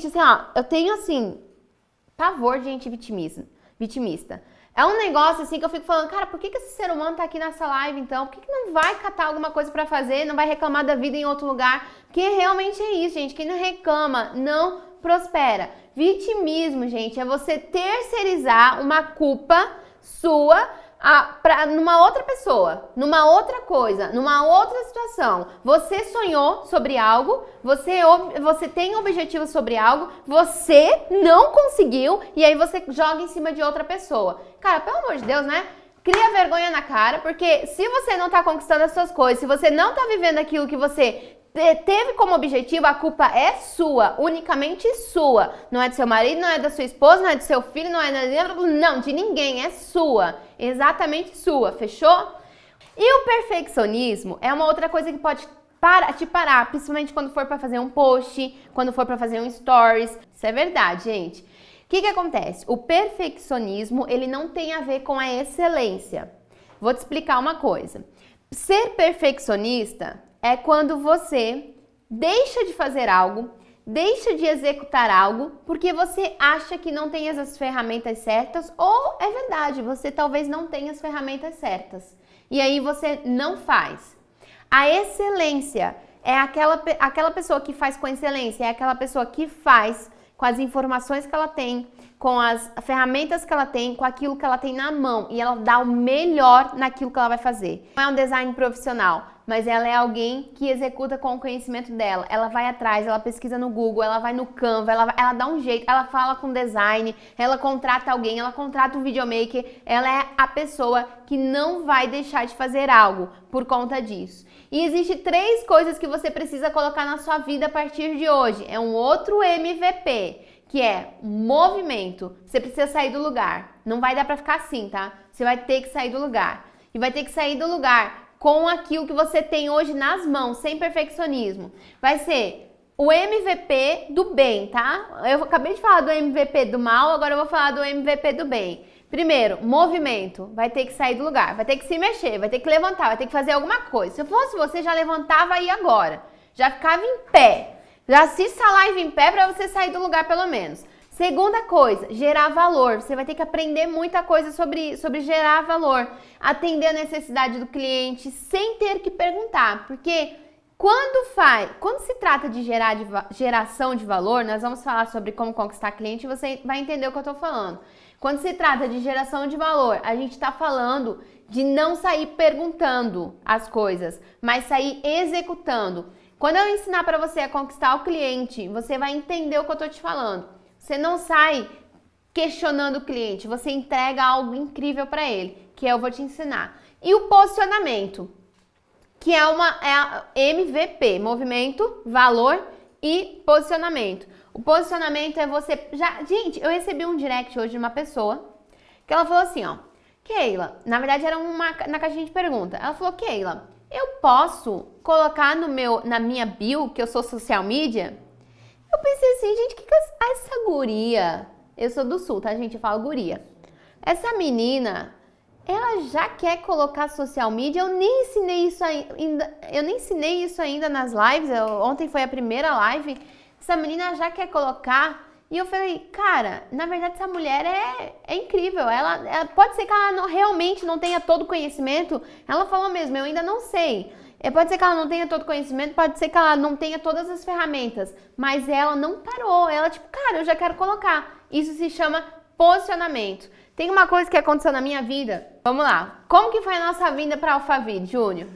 assim, ó, eu tenho, assim, pavor de gente vitimista. É um negócio assim que eu fico falando, cara, por que esse ser humano tá aqui nessa live então? Por que não vai catar alguma coisa pra fazer, não vai reclamar da vida em outro lugar? Porque realmente é isso, gente. Quem não reclama não prospera. Vitimismo, gente, é você terceirizar uma culpa sua numa outra pessoa, numa outra coisa, numa outra situação. Você sonhou sobre algo, você tem objetivo sobre algo, você não conseguiu e aí você joga em cima de outra pessoa. Cara, pelo amor de Deus, né? Cria vergonha na cara, porque se você não tá conquistando as suas coisas, se você não tá vivendo aquilo que você teve como objetivo, a culpa é sua, unicamente sua. Não é do seu marido, não é da sua esposa, não é do seu filho, não, de ninguém, é sua. Exatamente sua, fechou? E o perfeccionismo é uma outra coisa que pode te parar, principalmente quando for para fazer um post, quando for para fazer um stories. Isso é verdade, gente. O que acontece? O perfeccionismo, ele não tem a ver com a excelência. Vou te explicar uma coisa. Ser perfeccionista é quando você deixa de fazer algo, deixa de executar algo, porque você acha que não tem as ferramentas certas, ou é verdade, você talvez não tenha as ferramentas certas. E aí você não faz. A excelência é aquela pessoa que faz com excelência, é aquela pessoa que faz com as informações que ela tem, com as ferramentas que ela tem, com aquilo que ela tem na mão, e ela dá o melhor naquilo que ela vai fazer. Não é um design profissional. mas ela é alguém que executa com o conhecimento dela. Ela vai atrás, ela pesquisa no Google, ela vai no Canva, ela dá um jeito, ela fala com design, ela contrata alguém, ela contrata um videomaker. Ela é a pessoa que não vai deixar de fazer algo por conta disso. E existe 3 coisas que você precisa colocar na sua vida a partir de hoje. É um outro MVP, que é movimento. Você precisa sair do lugar. Não vai dar pra ficar assim, tá? Você vai ter que sair do lugar. E vai ter que sair do lugar com aquilo que você tem hoje nas mãos, sem perfeccionismo. Vai ser o MVP do bem, tá? Eu acabei de falar do MVP do mal, agora eu vou falar do MVP do bem. Primeiro, movimento. Vai ter que sair do lugar, vai ter que se mexer, vai ter que levantar, vai ter que fazer alguma coisa. Se eu fosse você, já levantava aí agora. Já ficava em pé. Já assista a live em pé para você sair do lugar pelo menos. Segunda coisa, gerar valor. Você vai ter que aprender muita coisa sobre gerar valor. Atender a necessidade do cliente sem ter que perguntar. Porque quando se trata de geração de valor, nós vamos falar sobre como conquistar cliente e você vai entender o que eu estou falando. Quando se trata de geração de valor, a gente está falando de não sair perguntando as coisas, mas sair executando. Quando eu ensinar para você a conquistar o cliente, você vai entender o que eu estou te falando. Você não sai questionando o cliente, você entrega algo incrível para ele, que eu vou te ensinar. E o posicionamento, que é a MVP, movimento, valor e posicionamento. O posicionamento é você... Gente, eu recebi um direct hoje de uma pessoa que ela falou assim, ó, Keila, na verdade era na caixinha de pergunta. Ela falou, Keila, eu posso colocar na minha bio que eu sou social media? Eu pensei assim, gente, que essa guria... Eu sou do sul, tá, gente? Eu falo guria. Essa menina, ela já quer colocar social media. Eu nem ensinei isso ainda nas lives. Ontem foi a primeira live. Essa menina já quer colocar. E eu falei, cara, na verdade essa mulher é incrível. Ela pode ser que ela realmente não tenha todo o conhecimento. Ela falou mesmo, eu ainda não sei. Pode ser que ela não tenha todo o conhecimento, pode ser que ela não tenha todas as ferramentas. Mas ela não parou. Ela tipo, cara, eu já quero colocar. Isso se chama posicionamento. Tem uma coisa que aconteceu na minha vida. Vamos lá. Como que foi a nossa vinda para Alphaville, Júnior?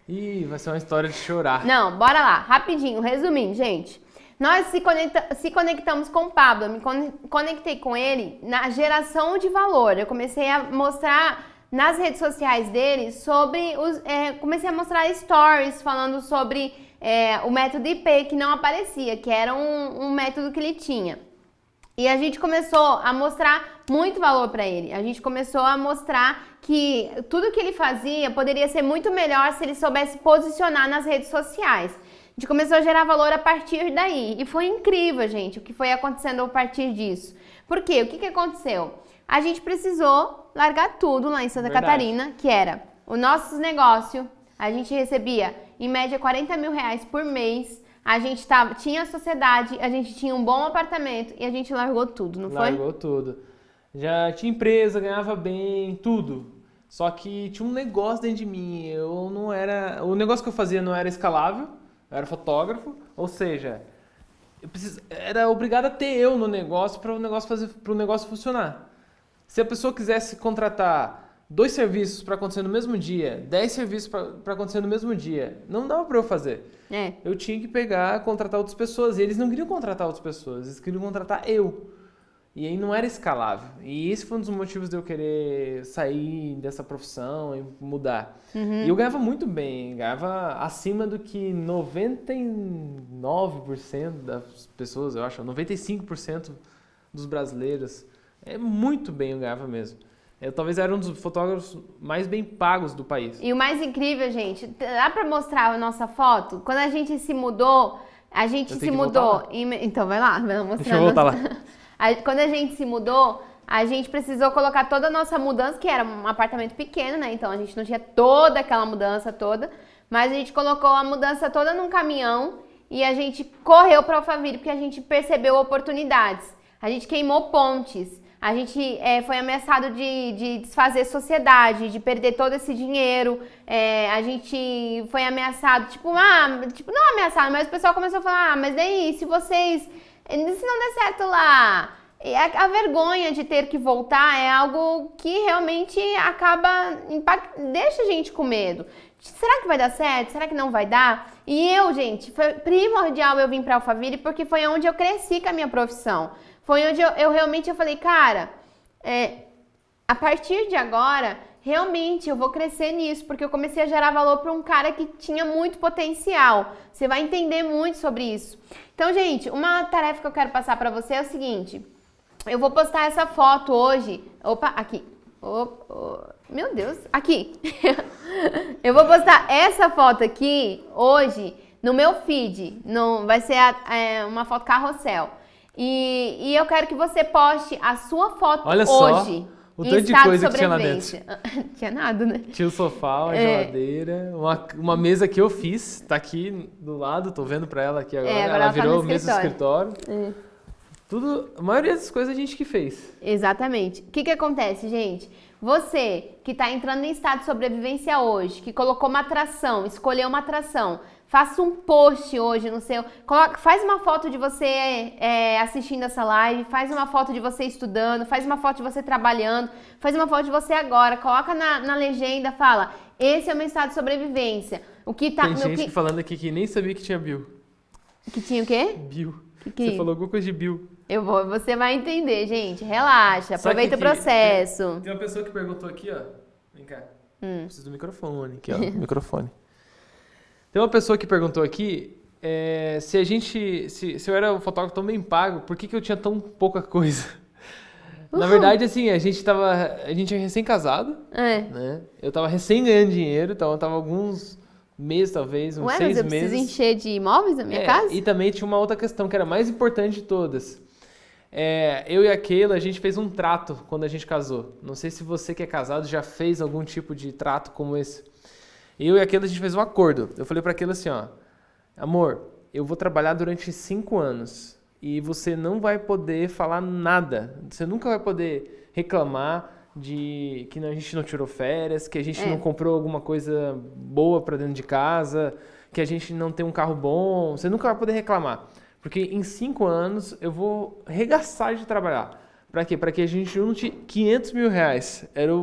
Ih, vai ser uma história de chorar. Não, bora lá. Rapidinho, resumindo, gente. Nós se conectamos com o Pablo. Eu me conectei com ele na geração de valor. Eu comecei a mostrar nas redes sociais dele sobre comecei a mostrar stories falando sobre o método IP que não aparecia, que era um método que ele tinha. E a gente começou a mostrar muito valor para ele. A gente começou a mostrar que tudo que ele fazia poderia ser muito melhor se ele soubesse posicionar nas redes sociais. A gente começou a gerar valor a partir daí. E foi incrível, gente, o que foi acontecendo a partir disso. Por quê? O que aconteceu? A gente precisou largar tudo lá em Santa Catarina, que era o nosso negócio. A gente recebia, em média, 40 mil reais por mês. A gente tinha a sociedade, a gente tinha um bom apartamento e a gente largou tudo, não foi? Largou tudo. Já tinha empresa, ganhava bem, tudo. Só que tinha um negócio dentro de mim. O negócio que eu fazia não era escalável, eu era fotógrafo, ou seja, era obrigado a ter eu no negócio para o negócio funcionar. Se a pessoa quisesse contratar 2 serviços para acontecer no mesmo dia, 10 serviços para acontecer no mesmo dia, não dava para eu fazer. Eu tinha que contratar outras pessoas. E eles não queriam contratar outras pessoas, eles queriam contratar eu. E aí não era escalável. E esse foi um dos motivos de eu querer sair dessa profissão e mudar. E eu ganhava muito bem, ganhava acima do que 99% das pessoas, eu acho, 95% dos brasileiros. Muito bem eu ganhava mesmo. Eu talvez era um dos fotógrafos mais bem pagos do país. E o mais incrível, gente, dá pra mostrar a nossa foto? Quando a gente se mudou, Então vai lá, vai mostrar. Deixa eu voltar lá. Quando a gente se mudou, a gente precisou colocar toda a nossa mudança, que era um apartamento pequeno, né? Então a gente não tinha toda aquela mudança toda, mas a gente colocou a mudança toda num caminhão e a gente correu pra Alphaville porque a gente percebeu oportunidades. A gente queimou pontes. A gente foi ameaçado de desfazer sociedade, de perder todo esse dinheiro. A gente foi ameaçado, não ameaçado, mas o pessoal começou a falar, mas daí, se não der certo lá, a vergonha de ter que voltar é algo que realmente acaba, deixa a gente com medo. será que vai dar certo? Será que não vai dar? E eu, gente, foi primordial eu vir pra Alphaville porque foi onde eu cresci com a minha profissão. Foi onde eu realmente falei, cara, a partir de agora, realmente eu vou crescer nisso, porque eu comecei a gerar valor para um cara que tinha muito potencial. Você vai entender muito sobre isso. Então, gente, uma tarefa que eu quero passar para você é o seguinte. Eu vou postar essa foto hoje. Opa, aqui. Meu Deus, aqui. Eu vou postar essa foto aqui hoje no meu feed. Vai ser uma foto carrossel. E eu quero que você poste a sua foto Olha hoje. Só. O tanto de coisa que tinha lá dentro. Tinha nada, né? Tinha o sofá, uma geladeira, uma mesa que eu fiz, tá aqui do lado, tô vendo pra ela aqui agora. Agora ela virou tá mesa do escritório. Tudo, a maioria das coisas a gente que fez. Exatamente. O que acontece, gente? Você que tá entrando em estado de sobrevivência hoje, que colocou uma atração, escolheu uma atração, faça um post hoje no seu... faz uma foto de você assistindo essa live, faz uma foto de você estudando, faz uma foto de você trabalhando, faz uma foto de você agora, coloca na legenda, fala, esse é o meu estado de sobrevivência. Tem gente falando aqui que nem sabia que tinha Bill. Que tinha o quê? Bill. Você falou alguma coisa de Bill. Você vai entender, gente. Relaxa, aproveita o processo. Tem uma pessoa que perguntou aqui, ó. Vem cá. Preciso do microfone aqui, ó. Microfone. Tem uma pessoa que perguntou aqui se eu era um fotógrafo tão bem pago, por que eu tinha tão pouca coisa? Na verdade, assim, a gente é recém-casado, né? Eu tava recém ganhando dinheiro, então eu tava alguns meses, talvez, uns 6 meses. Mas eu preciso encher de imóveis na minha casa? E também tinha uma outra questão, que era a mais importante de todas. Eu e a Keila, a gente fez um trato quando a gente casou. Não sei se você que é casado já fez algum tipo de trato como esse. Eu e a Keila, a gente fez um acordo. Eu falei pra Keila assim, ó, amor, eu vou trabalhar durante 5 anos e você não vai poder falar nada. Você nunca vai poder reclamar de que a gente não tirou férias, que a gente não comprou alguma coisa boa pra dentro de casa, que a gente não tem um carro bom. Você nunca vai poder reclamar. Porque em 5 anos eu vou regaçar de trabalhar. Pra quê? Pra que a gente junte 500 mil reais. Era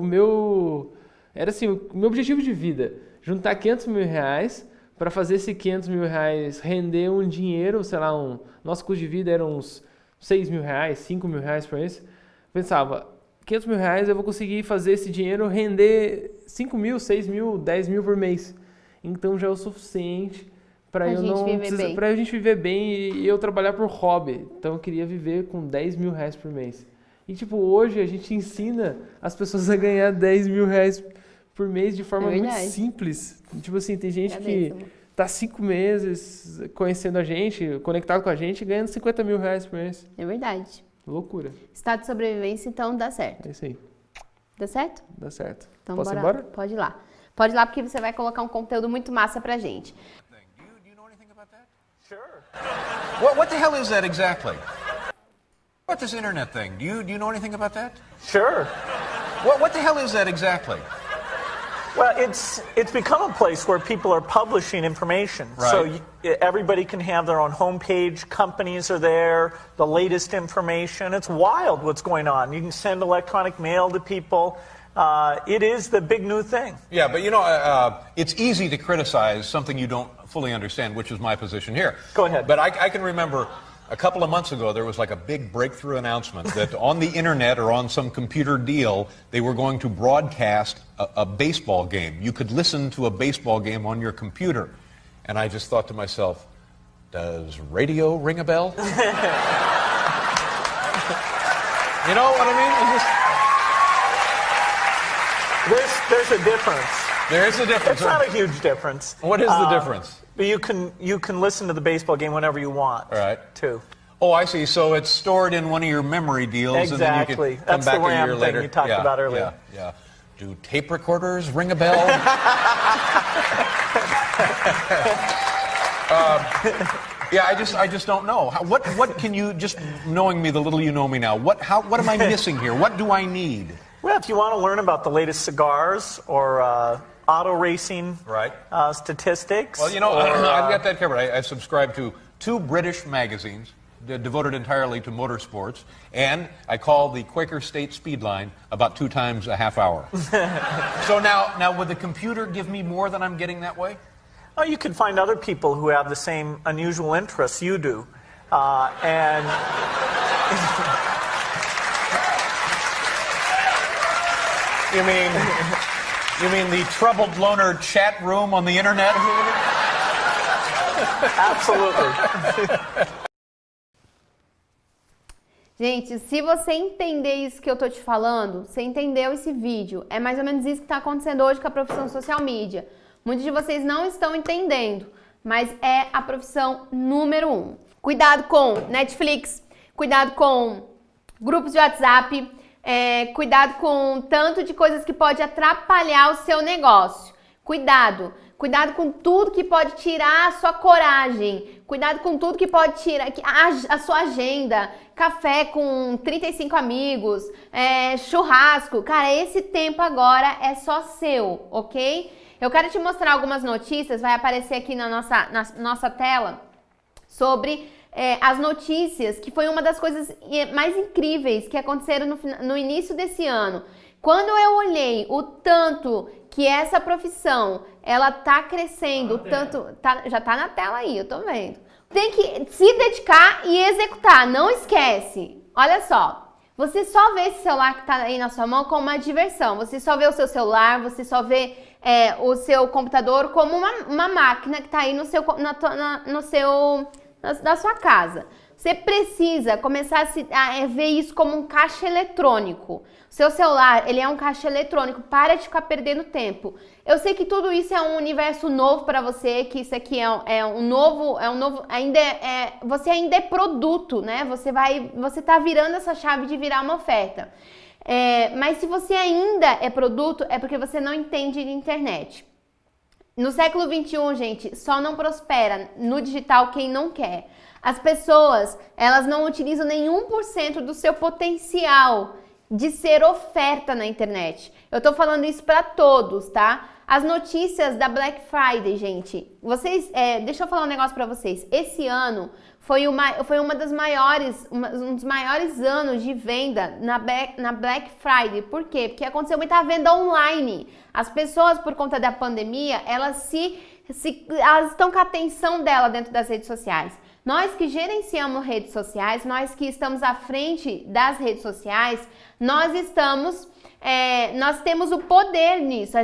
assim, o meu objetivo de vida. Juntar 500 mil reais para fazer esse 500 mil reais render um dinheiro, sei lá, nosso custo de vida era uns 6 mil reais, 5 mil reais por mês. Pensava, 500 mil reais eu vou conseguir fazer esse dinheiro render 5 mil, 6 mil, 10 mil por mês. Então já é o suficiente para a gente viver bem e eu trabalhar por hobby. Então eu queria viver com 10 mil reais por mês. E tipo, hoje a gente ensina as pessoas a ganhar 10 mil reais por mês de forma muito simples. Tipo assim, tem gente que tá 5 meses conhecendo a gente, conectado com a gente, ganhando 50 mil reais por mês. É verdade. Loucura. Estado de sobrevivência, então dá certo. É isso aí. Dá certo? Dá certo. Então Posso ir embora? Pode ir lá. Pode ir lá porque você vai colocar um conteúdo muito massa pra gente. What the hell is that exactly? What this internet thing? Do you know anything about that? Sure. What the hell is that exactly? Well, it's become a place where people are publishing information. Right. So everybody can have their own homepage. Companies are there. The latest information. It's wild what's going on. You can send electronic mail to people. It is the big new thing. Yeah, but it's easy to criticize something you don't fully understand, which is my position here. Go ahead. But I can remember a couple of months ago, there was like a big breakthrough announcement that on the internet or on some computer deal, they were going to broadcast a baseball game. You could listen to a baseball game on your computer. And I just thought to myself, does radio ring a bell? You know what I mean? There's a difference. There is a difference. It's not a huge difference. What is the difference? But you can listen to the baseball game whenever you want. All right. Too. Oh, I see. So it's stored in one of your memory deals, exactly. And then you can come That's back the a year RAM later. Thing you talked about earlier. Yeah. Do tape recorders ring a bell? I just don't know. What can you, just knowing me the little you know me now, what am I missing here? What do I need? Well, if you want to learn about the latest cigars or auto racing statistics. Well, I've got that covered. I subscribe to 2 British magazines, devoted entirely to motorsports, and I call the Quaker State speed line about 2 times a half hour. So now, would the computer give me more than I'm getting that way? Oh, you can find other people who have the same unusual interests you do. And You mean the troubled loner chat room on the internet? absolutely. Gente, se você entender isso que eu tô te falando, você entendeu esse vídeo. É mais ou menos isso que tá acontecendo hoje com a profissão social media. Muitos de vocês não estão entendendo, mas é a profissão número 1. Cuidado com Netflix, cuidado com grupos de WhatsApp, cuidado com tanto de coisas que pode atrapalhar o seu negócio. Cuidado com tudo que pode tirar a sua coragem. Cuidado com tudo que pode tirar a sua agenda. Café com 35 amigos, churrasco. Cara, esse tempo agora é só seu, ok? Eu quero te mostrar algumas notícias, vai aparecer aqui na nossa tela, sobre as notícias, que foi uma das coisas mais incríveis que aconteceram no início desse ano. Quando eu olhei o tanto que essa profissão, ela tá crescendo, já tá na tela aí, eu tô vendo. Tem que se dedicar e executar, não esquece. Olha só, você só vê esse celular que tá aí na sua mão como uma diversão. Você só vê o seu celular, você só vê o seu computador como uma máquina que tá aí na sua casa. Você precisa começar a ver isso como um caixa eletrônico. O seu celular, ele é um caixa eletrônico. Para de ficar perdendo tempo. Eu sei que tudo isso é um universo novo para você, que isso aqui você ainda é produto, né? Você tá virando essa chave de virar uma oferta. Mas se você ainda é produto, é porque você não entende de internet. No século 21, gente, só não prospera no digital quem não quer. As pessoas, elas não utilizam nenhum por cento do seu potencial de ser oferta na internet. Eu tô falando isso para todos, tá? As notícias da Black Friday, gente. Deixa eu falar um negócio para vocês. Esse ano foi um dos maiores anos de venda na Black Friday. Por quê? Porque aconteceu muita venda online. As pessoas, por conta da pandemia, elas estão com a atenção dela dentro das redes sociais. Nós que gerenciamos redes sociais, nós que estamos à frente das redes sociais, nós temos o poder nisso.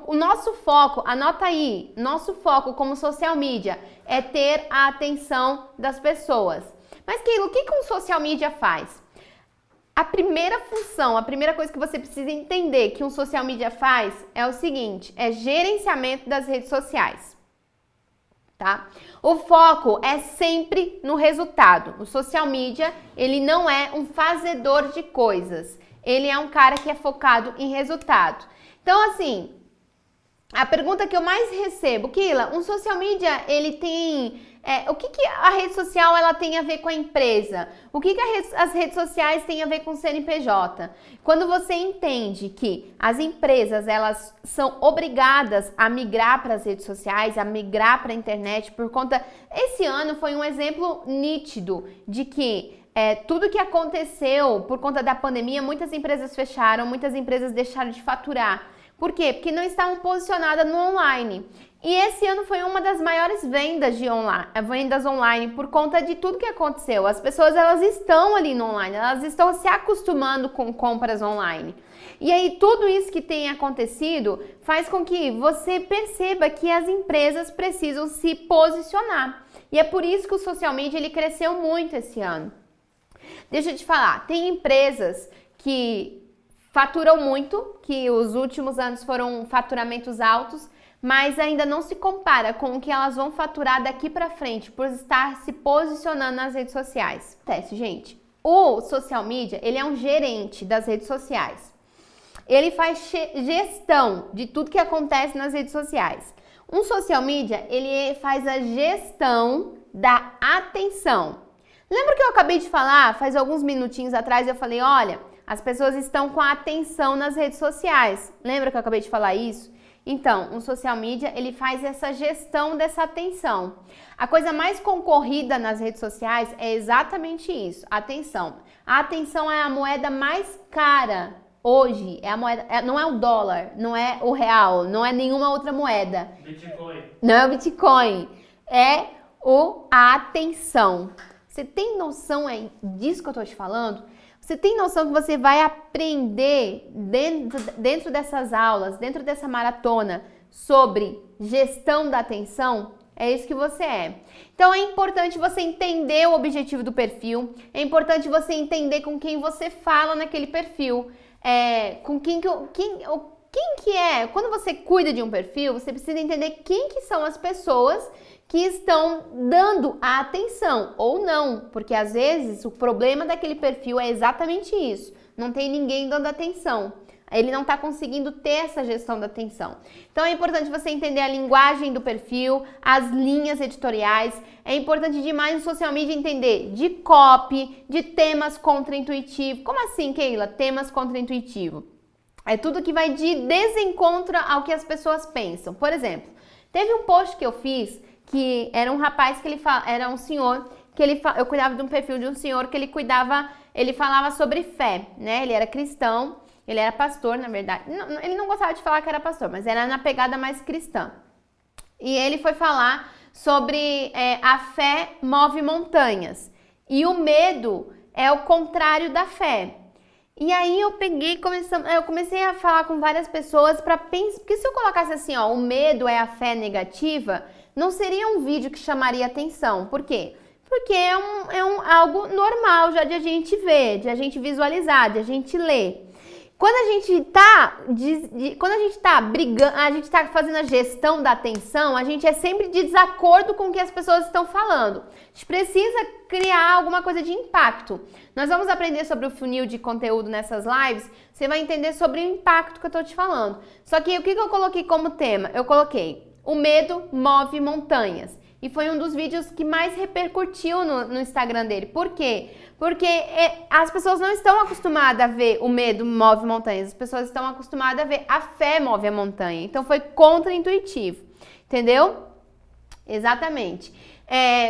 O nosso foco, anota aí, nosso foco como social media é ter a atenção das pessoas. Mas Keila, o que um social media faz? A primeira função, a primeira coisa que você precisa entender que um social media faz é o seguinte, é gerenciamento das redes sociais. Tá? O foco é sempre no resultado. O social media, ele não é um fazedor de coisas. Ele é um cara que é focado em resultado. Então, assim, a pergunta que eu mais recebo, Keila, um social media, ele tem... o que a rede social ela tem a ver com a empresa? O que as redes sociais têm a ver com o CNPJ? Quando você entende que as empresas elas são obrigadas a migrar para as redes sociais, a migrar para a internet por conta... Esse ano foi um exemplo nítido de que tudo que aconteceu por conta da pandemia, muitas empresas fecharam, muitas empresas deixaram de faturar. Por quê? Porque não estavam posicionadas no online. E esse ano foi uma das maiores vendas online por conta de tudo que aconteceu. As pessoas elas estão ali no online, elas estão se acostumando com compras online. E aí tudo isso que tem acontecido faz com que você perceba que as empresas precisam se posicionar. E é por isso que o social media ele cresceu muito esse ano. Deixa eu te falar, tem empresas que faturam muito, que os últimos anos foram faturamentos altos, mas ainda não se compara com o que elas vão faturar daqui para frente por estar se posicionando nas redes sociais. Acontece, gente. O social media, ele é um gerente das redes sociais. Ele faz gestão de tudo que acontece nas redes sociais. Um social media, ele faz a gestão da atenção. Lembra que eu acabei de falar, faz alguns minutinhos atrás, eu falei, olha, as pessoas estão com a atenção nas redes sociais. Lembra que eu acabei de falar isso? Então, um social media, ele faz essa gestão dessa atenção. A coisa mais concorrida nas redes sociais é exatamente isso, atenção. A atenção é a moeda mais cara hoje, é a moeda, não é o dólar, não é o real, não é nenhuma outra moeda. Bitcoin. Não é o Bitcoin, é a atenção. Você tem noção disso que eu tô te falando? Você tem noção que você vai aprender dentro dessas aulas, dentro dessa maratona, sobre gestão da atenção? É isso que você é. Então é importante você entender o objetivo do perfil, é importante você entender com quem você fala naquele perfil, com quem que é. Quando você cuida de um perfil, você precisa entender quem que são as pessoas que estão dando a atenção ou não, porque às vezes o problema daquele perfil é exatamente isso, não tem ninguém dando atenção, ele não está conseguindo ter essa gestão da atenção. Então é importante você entender a linguagem do perfil, as linhas editoriais, é importante demais no social media entender de copy, de temas contraintuitivos. Como assim, Keila? Temas contraintuitivos. É tudo que vai de desencontro ao que as pessoas pensam. Por exemplo, teve um post que eu fiz que era um rapaz que era um senhor que eu cuidava de um perfil de um senhor que ele falava sobre fé, né? Ele era cristão, ele era pastor, na verdade. Ele não gostava de falar que era pastor, mas era na pegada mais cristã. E ele foi falar sobre a fé move montanhas e o medo é o contrário da fé. E aí eu comecei a falar com várias pessoas para pensar, porque se eu colocasse assim, ó, o medo é a fé negativa, não seria um vídeo que chamaria atenção. Por quê? Porque é algo normal já de a gente ver, de a gente visualizar, de a gente ler. Quando a gente tá brigando, a gente tá fazendo a gestão da atenção, a gente é sempre de desacordo com o que as pessoas estão falando. A gente precisa criar alguma coisa de impacto. Nós vamos aprender sobre o funil de conteúdo nessas lives, você vai entender sobre o impacto que eu tô te falando. Só que o que eu coloquei como tema? Eu coloquei: o medo move montanhas. E foi um dos vídeos que mais repercutiu no Instagram dele. Por quê? Porque as pessoas não estão acostumadas a ver o medo move montanhas. As pessoas estão acostumadas a ver a fé move a montanha. Então foi contra-intuitivo. Entendeu? Exatamente.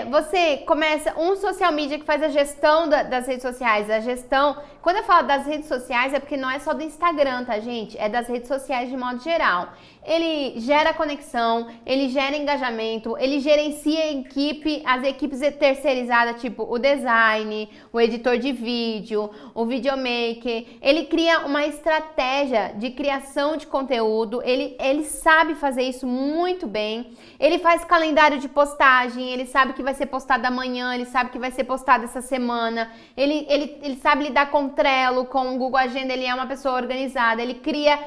Você começa um social media que faz a gestão das redes sociais, a gestão. Quando eu falo das redes sociais é porque não é só do Instagram, tá, gente? É das redes sociais de modo geral. Ele gera conexão, ele gera engajamento, ele gerencia as equipes terceirizadas, tipo o design, o editor de vídeo, o videomaker. Ele cria uma estratégia de criação de conteúdo, ele sabe fazer isso muito bem. Ele faz calendário de postagem, ele sabe que vai ser postado amanhã, ele sabe que vai ser postado essa semana, ele sabe lidar com o Trello, com o Google Agenda, ele é uma pessoa organizada, ele cria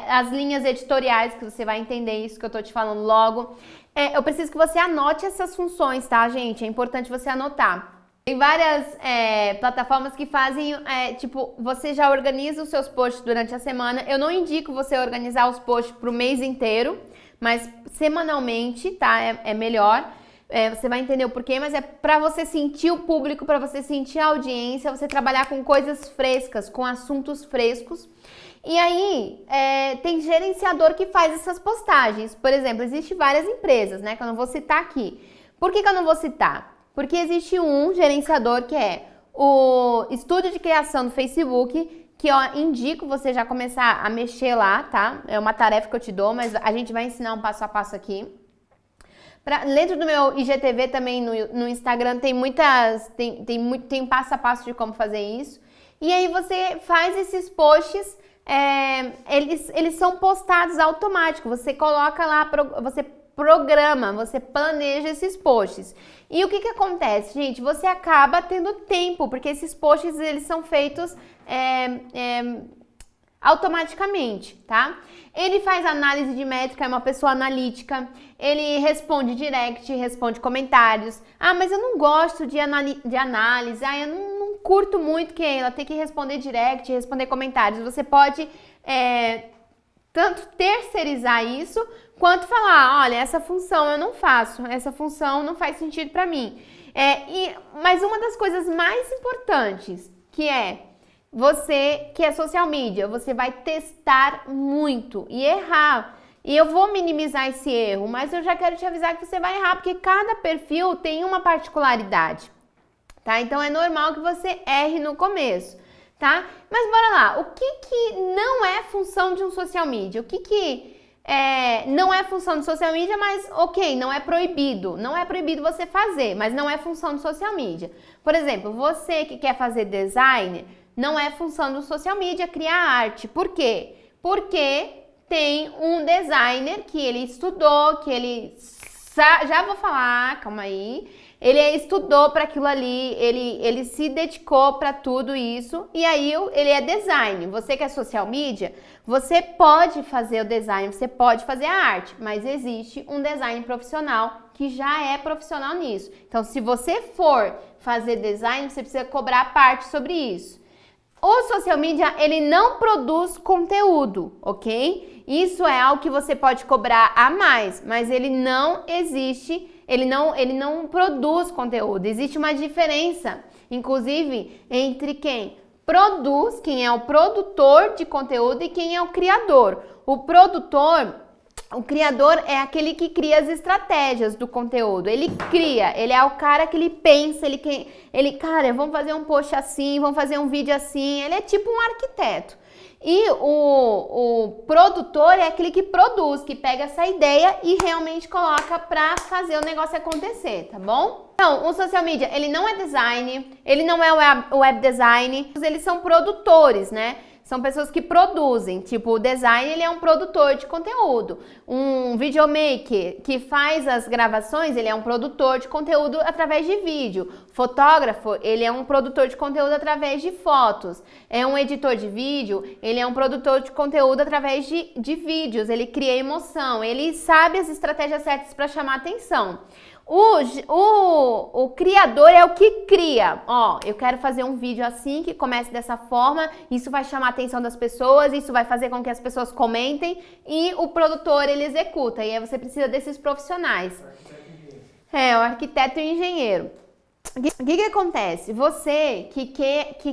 as linhas editoriais, que você vai entender isso que eu tô te falando logo. Eu preciso que você anote essas funções, tá, gente? É importante você anotar. Tem várias plataformas que fazem, tipo, você já organiza os seus posts durante a semana. Eu não indico você organizar os posts pro mês inteiro, mas semanalmente, tá? É melhor. Você vai entender o porquê, mas é para você sentir o público, para você sentir a audiência, você trabalhar com coisas frescas, com assuntos frescos. E aí, tem gerenciador que faz essas postagens. Por exemplo, existem várias empresas, né, que eu não vou citar aqui. Por que eu não vou citar? Porque existe um gerenciador que é o estúdio de criação do Facebook, que eu indico você já começar a mexer lá, tá? É uma tarefa que eu te dou, mas a gente vai ensinar um passo a passo aqui. Dentro do meu IGTV também no Instagram tem passo a passo de como fazer isso. E aí você faz esses posts, eles são postados automático. Você coloca lá, você programa, você planeja esses posts. E o que acontece, gente? Você acaba tendo tempo, porque esses posts eles são feitos automaticamente, tá? Ele faz análise de métrica, é uma pessoa analítica, ele responde direct, responde comentários. Ah, mas eu não gosto de análise, eu não curto muito que ela tem que responder direct, responder comentários. Você pode tanto terceirizar isso, quanto falar, olha, essa função eu não faço, essa função não faz sentido para mim. Mas uma das coisas mais importantes, que você que é social media, você vai testar muito e errar. E eu vou minimizar esse erro, mas eu já quero te avisar que você vai errar, porque cada perfil tem uma particularidade, tá? Então é normal que você erre no começo, tá? Mas bora lá, o que não é função de um social media? O que não é função de social media, mas ok, não é proibido. Não é proibido você fazer, mas não é função de social media. Por exemplo, você que quer fazer design, não é função do social media criar arte. Por quê? Porque tem um designer que ele estudou, que ele... Já vou falar, calma aí. Ele estudou para aquilo ali, ele se dedicou para tudo isso e aí ele é design. Você que é social media, você pode fazer o design, você pode fazer a arte, mas existe um design profissional que já é profissional nisso. Então, se você for fazer design, você precisa cobrar parte sobre isso. O social media, ele não produz conteúdo, ok? Isso é algo que você pode cobrar a mais, mas ele não existe, ele não produz conteúdo. Existe uma diferença, inclusive, entre quem produz, quem é o produtor de conteúdo e quem é o criador. O criador é aquele que cria as estratégias do conteúdo. Ele cria, ele é o cara que ele pensa, cara, vamos fazer um post assim, vamos fazer um vídeo assim. Ele é tipo um arquiteto. E o produtor é aquele que produz, que pega essa ideia e realmente coloca pra fazer o negócio acontecer, tá bom? Então, o social media, ele não é design, ele não é web design, eles são produtores, né? São pessoas que produzem, tipo, o design, ele é um produtor de conteúdo. Um videomaker que faz as gravações, ele é um produtor de conteúdo através de vídeo. Fotógrafo, ele é um produtor de conteúdo através de fotos. É um editor de vídeo, ele é um produtor de conteúdo através de vídeos. Ele cria emoção, ele sabe as estratégias certas para chamar atenção. O criador é o que cria. Ó, eu quero fazer um vídeo assim, que comece dessa forma, isso vai chamar a atenção das pessoas, isso vai fazer com que as pessoas comentem, e o produtor, ele executa, e aí você precisa desses profissionais. O arquiteto e o engenheiro. O que acontece? Você que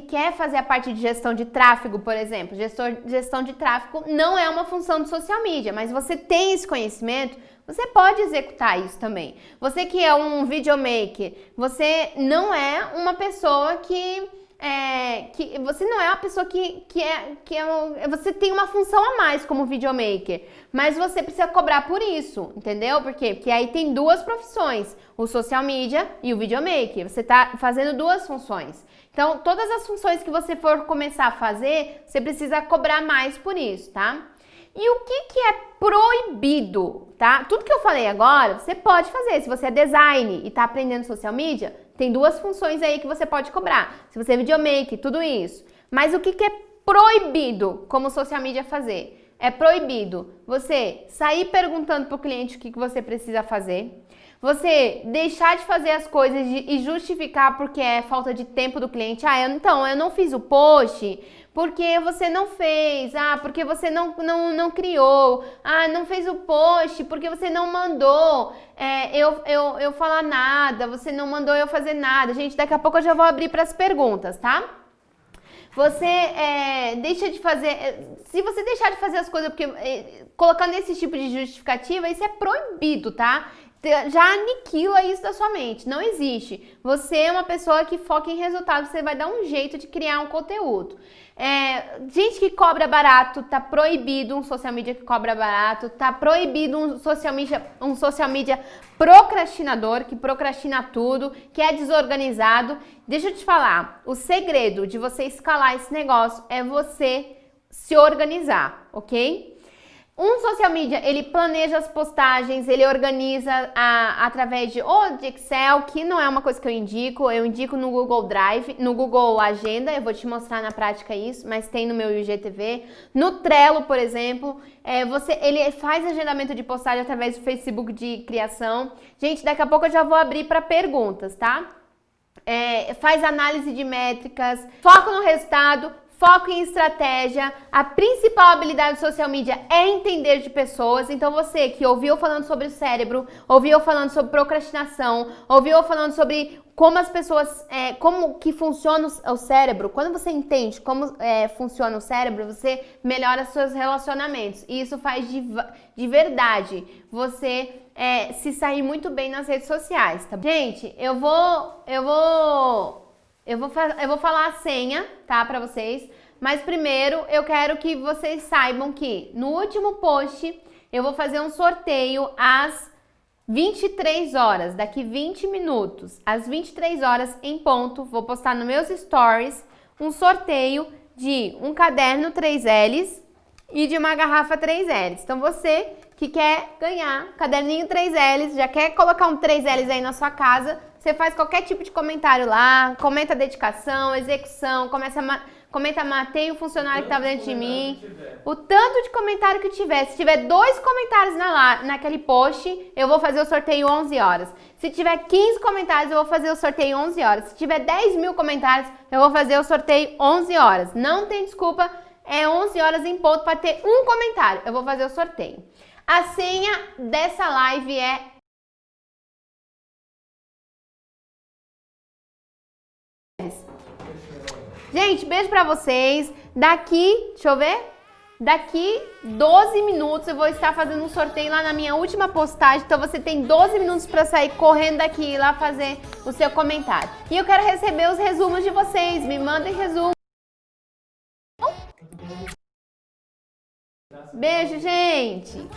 quer fazer a parte de gestão de tráfego, por exemplo, gestão de tráfego não é uma função de social media, mas você tem esse conhecimento, você pode executar isso também. Você que é um videomaker, você não é uma pessoa você não é uma pessoa você tem uma função a mais como videomaker, mas você precisa cobrar por isso, entendeu? Por quê? Porque aí tem duas profissões, o social media e o videomaker. Você tá fazendo duas funções. Então, todas as funções que você for começar a fazer, você precisa cobrar mais por isso, tá? E o que é proibido, tá? Tudo que eu falei agora, você pode fazer. Se você é design e tá aprendendo social media, tem duas funções aí que você pode cobrar. Se você é videomaker, tudo isso. Mas o que é proibido como social media fazer? É proibido você sair perguntando pro cliente o que você precisa fazer. Você deixar de fazer as coisas e justificar porque é falta de tempo do cliente. Eu não fiz o post porque você não fez. Porque você não criou. Não fez o post porque você não mandou eu falar nada. Você não mandou eu fazer nada. Gente, daqui a pouco eu já vou abrir para as perguntas, tá? Você deixa de fazer... Se você deixar de fazer as coisas porque colocando esse tipo de justificativa, isso é proibido, tá? Já aniquila isso da sua mente, não existe. Você é uma pessoa que foca em resultados, você vai dar um jeito de criar um conteúdo. Gente que cobra barato, tá proibido um social media que cobra barato, tá proibido um social media procrastinador, que procrastina tudo, que é desorganizado. Deixa eu te falar, o segredo de você escalar esse negócio é você se organizar, ok? Um social media, ele planeja as postagens, ele organiza através de Excel, que não é uma coisa que eu indico no Google Drive, no Google Agenda, eu vou te mostrar na prática isso, mas tem no meu IGTV. No Trello, por exemplo, ele faz agendamento de postagem através do Facebook de criação. Gente, daqui a pouco eu já vou abrir para perguntas, tá? Faz análise de métricas, foca no resultado, foco em estratégia. A principal habilidade do social media é entender de pessoas. Então você que ouviu falando sobre o cérebro, ouviu falando sobre procrastinação, ouviu falando sobre como as pessoas, como que funciona o cérebro. Quando você entende como funciona o cérebro, você melhora seus relacionamentos. E isso faz de verdade você se sair muito bem nas redes sociais, tá? Gente, eu vou falar a senha, tá, pra vocês. Mas primeiro eu quero que vocês saibam que no último post eu vou fazer um sorteio às 23 horas, daqui 20 minutos, às 23 horas em ponto, vou postar nos meus stories um sorteio de um caderno 3Ls e de uma garrafa 3Ls. Então você que quer ganhar caderninho 3Ls, já quer colocar um 3Ls aí na sua casa, você faz qualquer tipo de comentário lá, comenta dedicação, execução, comenta matei o funcionário que estava dentro de mim. O tanto de comentário que tiver. Se tiver 2 comentários naquele post, eu vou fazer o sorteio 11 horas. Se tiver 15 comentários, eu vou fazer o sorteio 11 horas. Se tiver 10 mil comentários, eu vou fazer o sorteio 11 horas. Não tem desculpa, é 11 horas em ponto para ter um comentário. Eu vou fazer o sorteio. A senha dessa live é... Gente, beijo pra vocês. Daqui, deixa eu ver. Daqui 12 minutos eu vou estar fazendo um sorteio lá na minha última postagem. Então você tem 12 minutos pra sair correndo daqui e lá fazer o seu comentário. E eu quero receber os resumos de vocês. Me mandem resumo. Beijo, gente.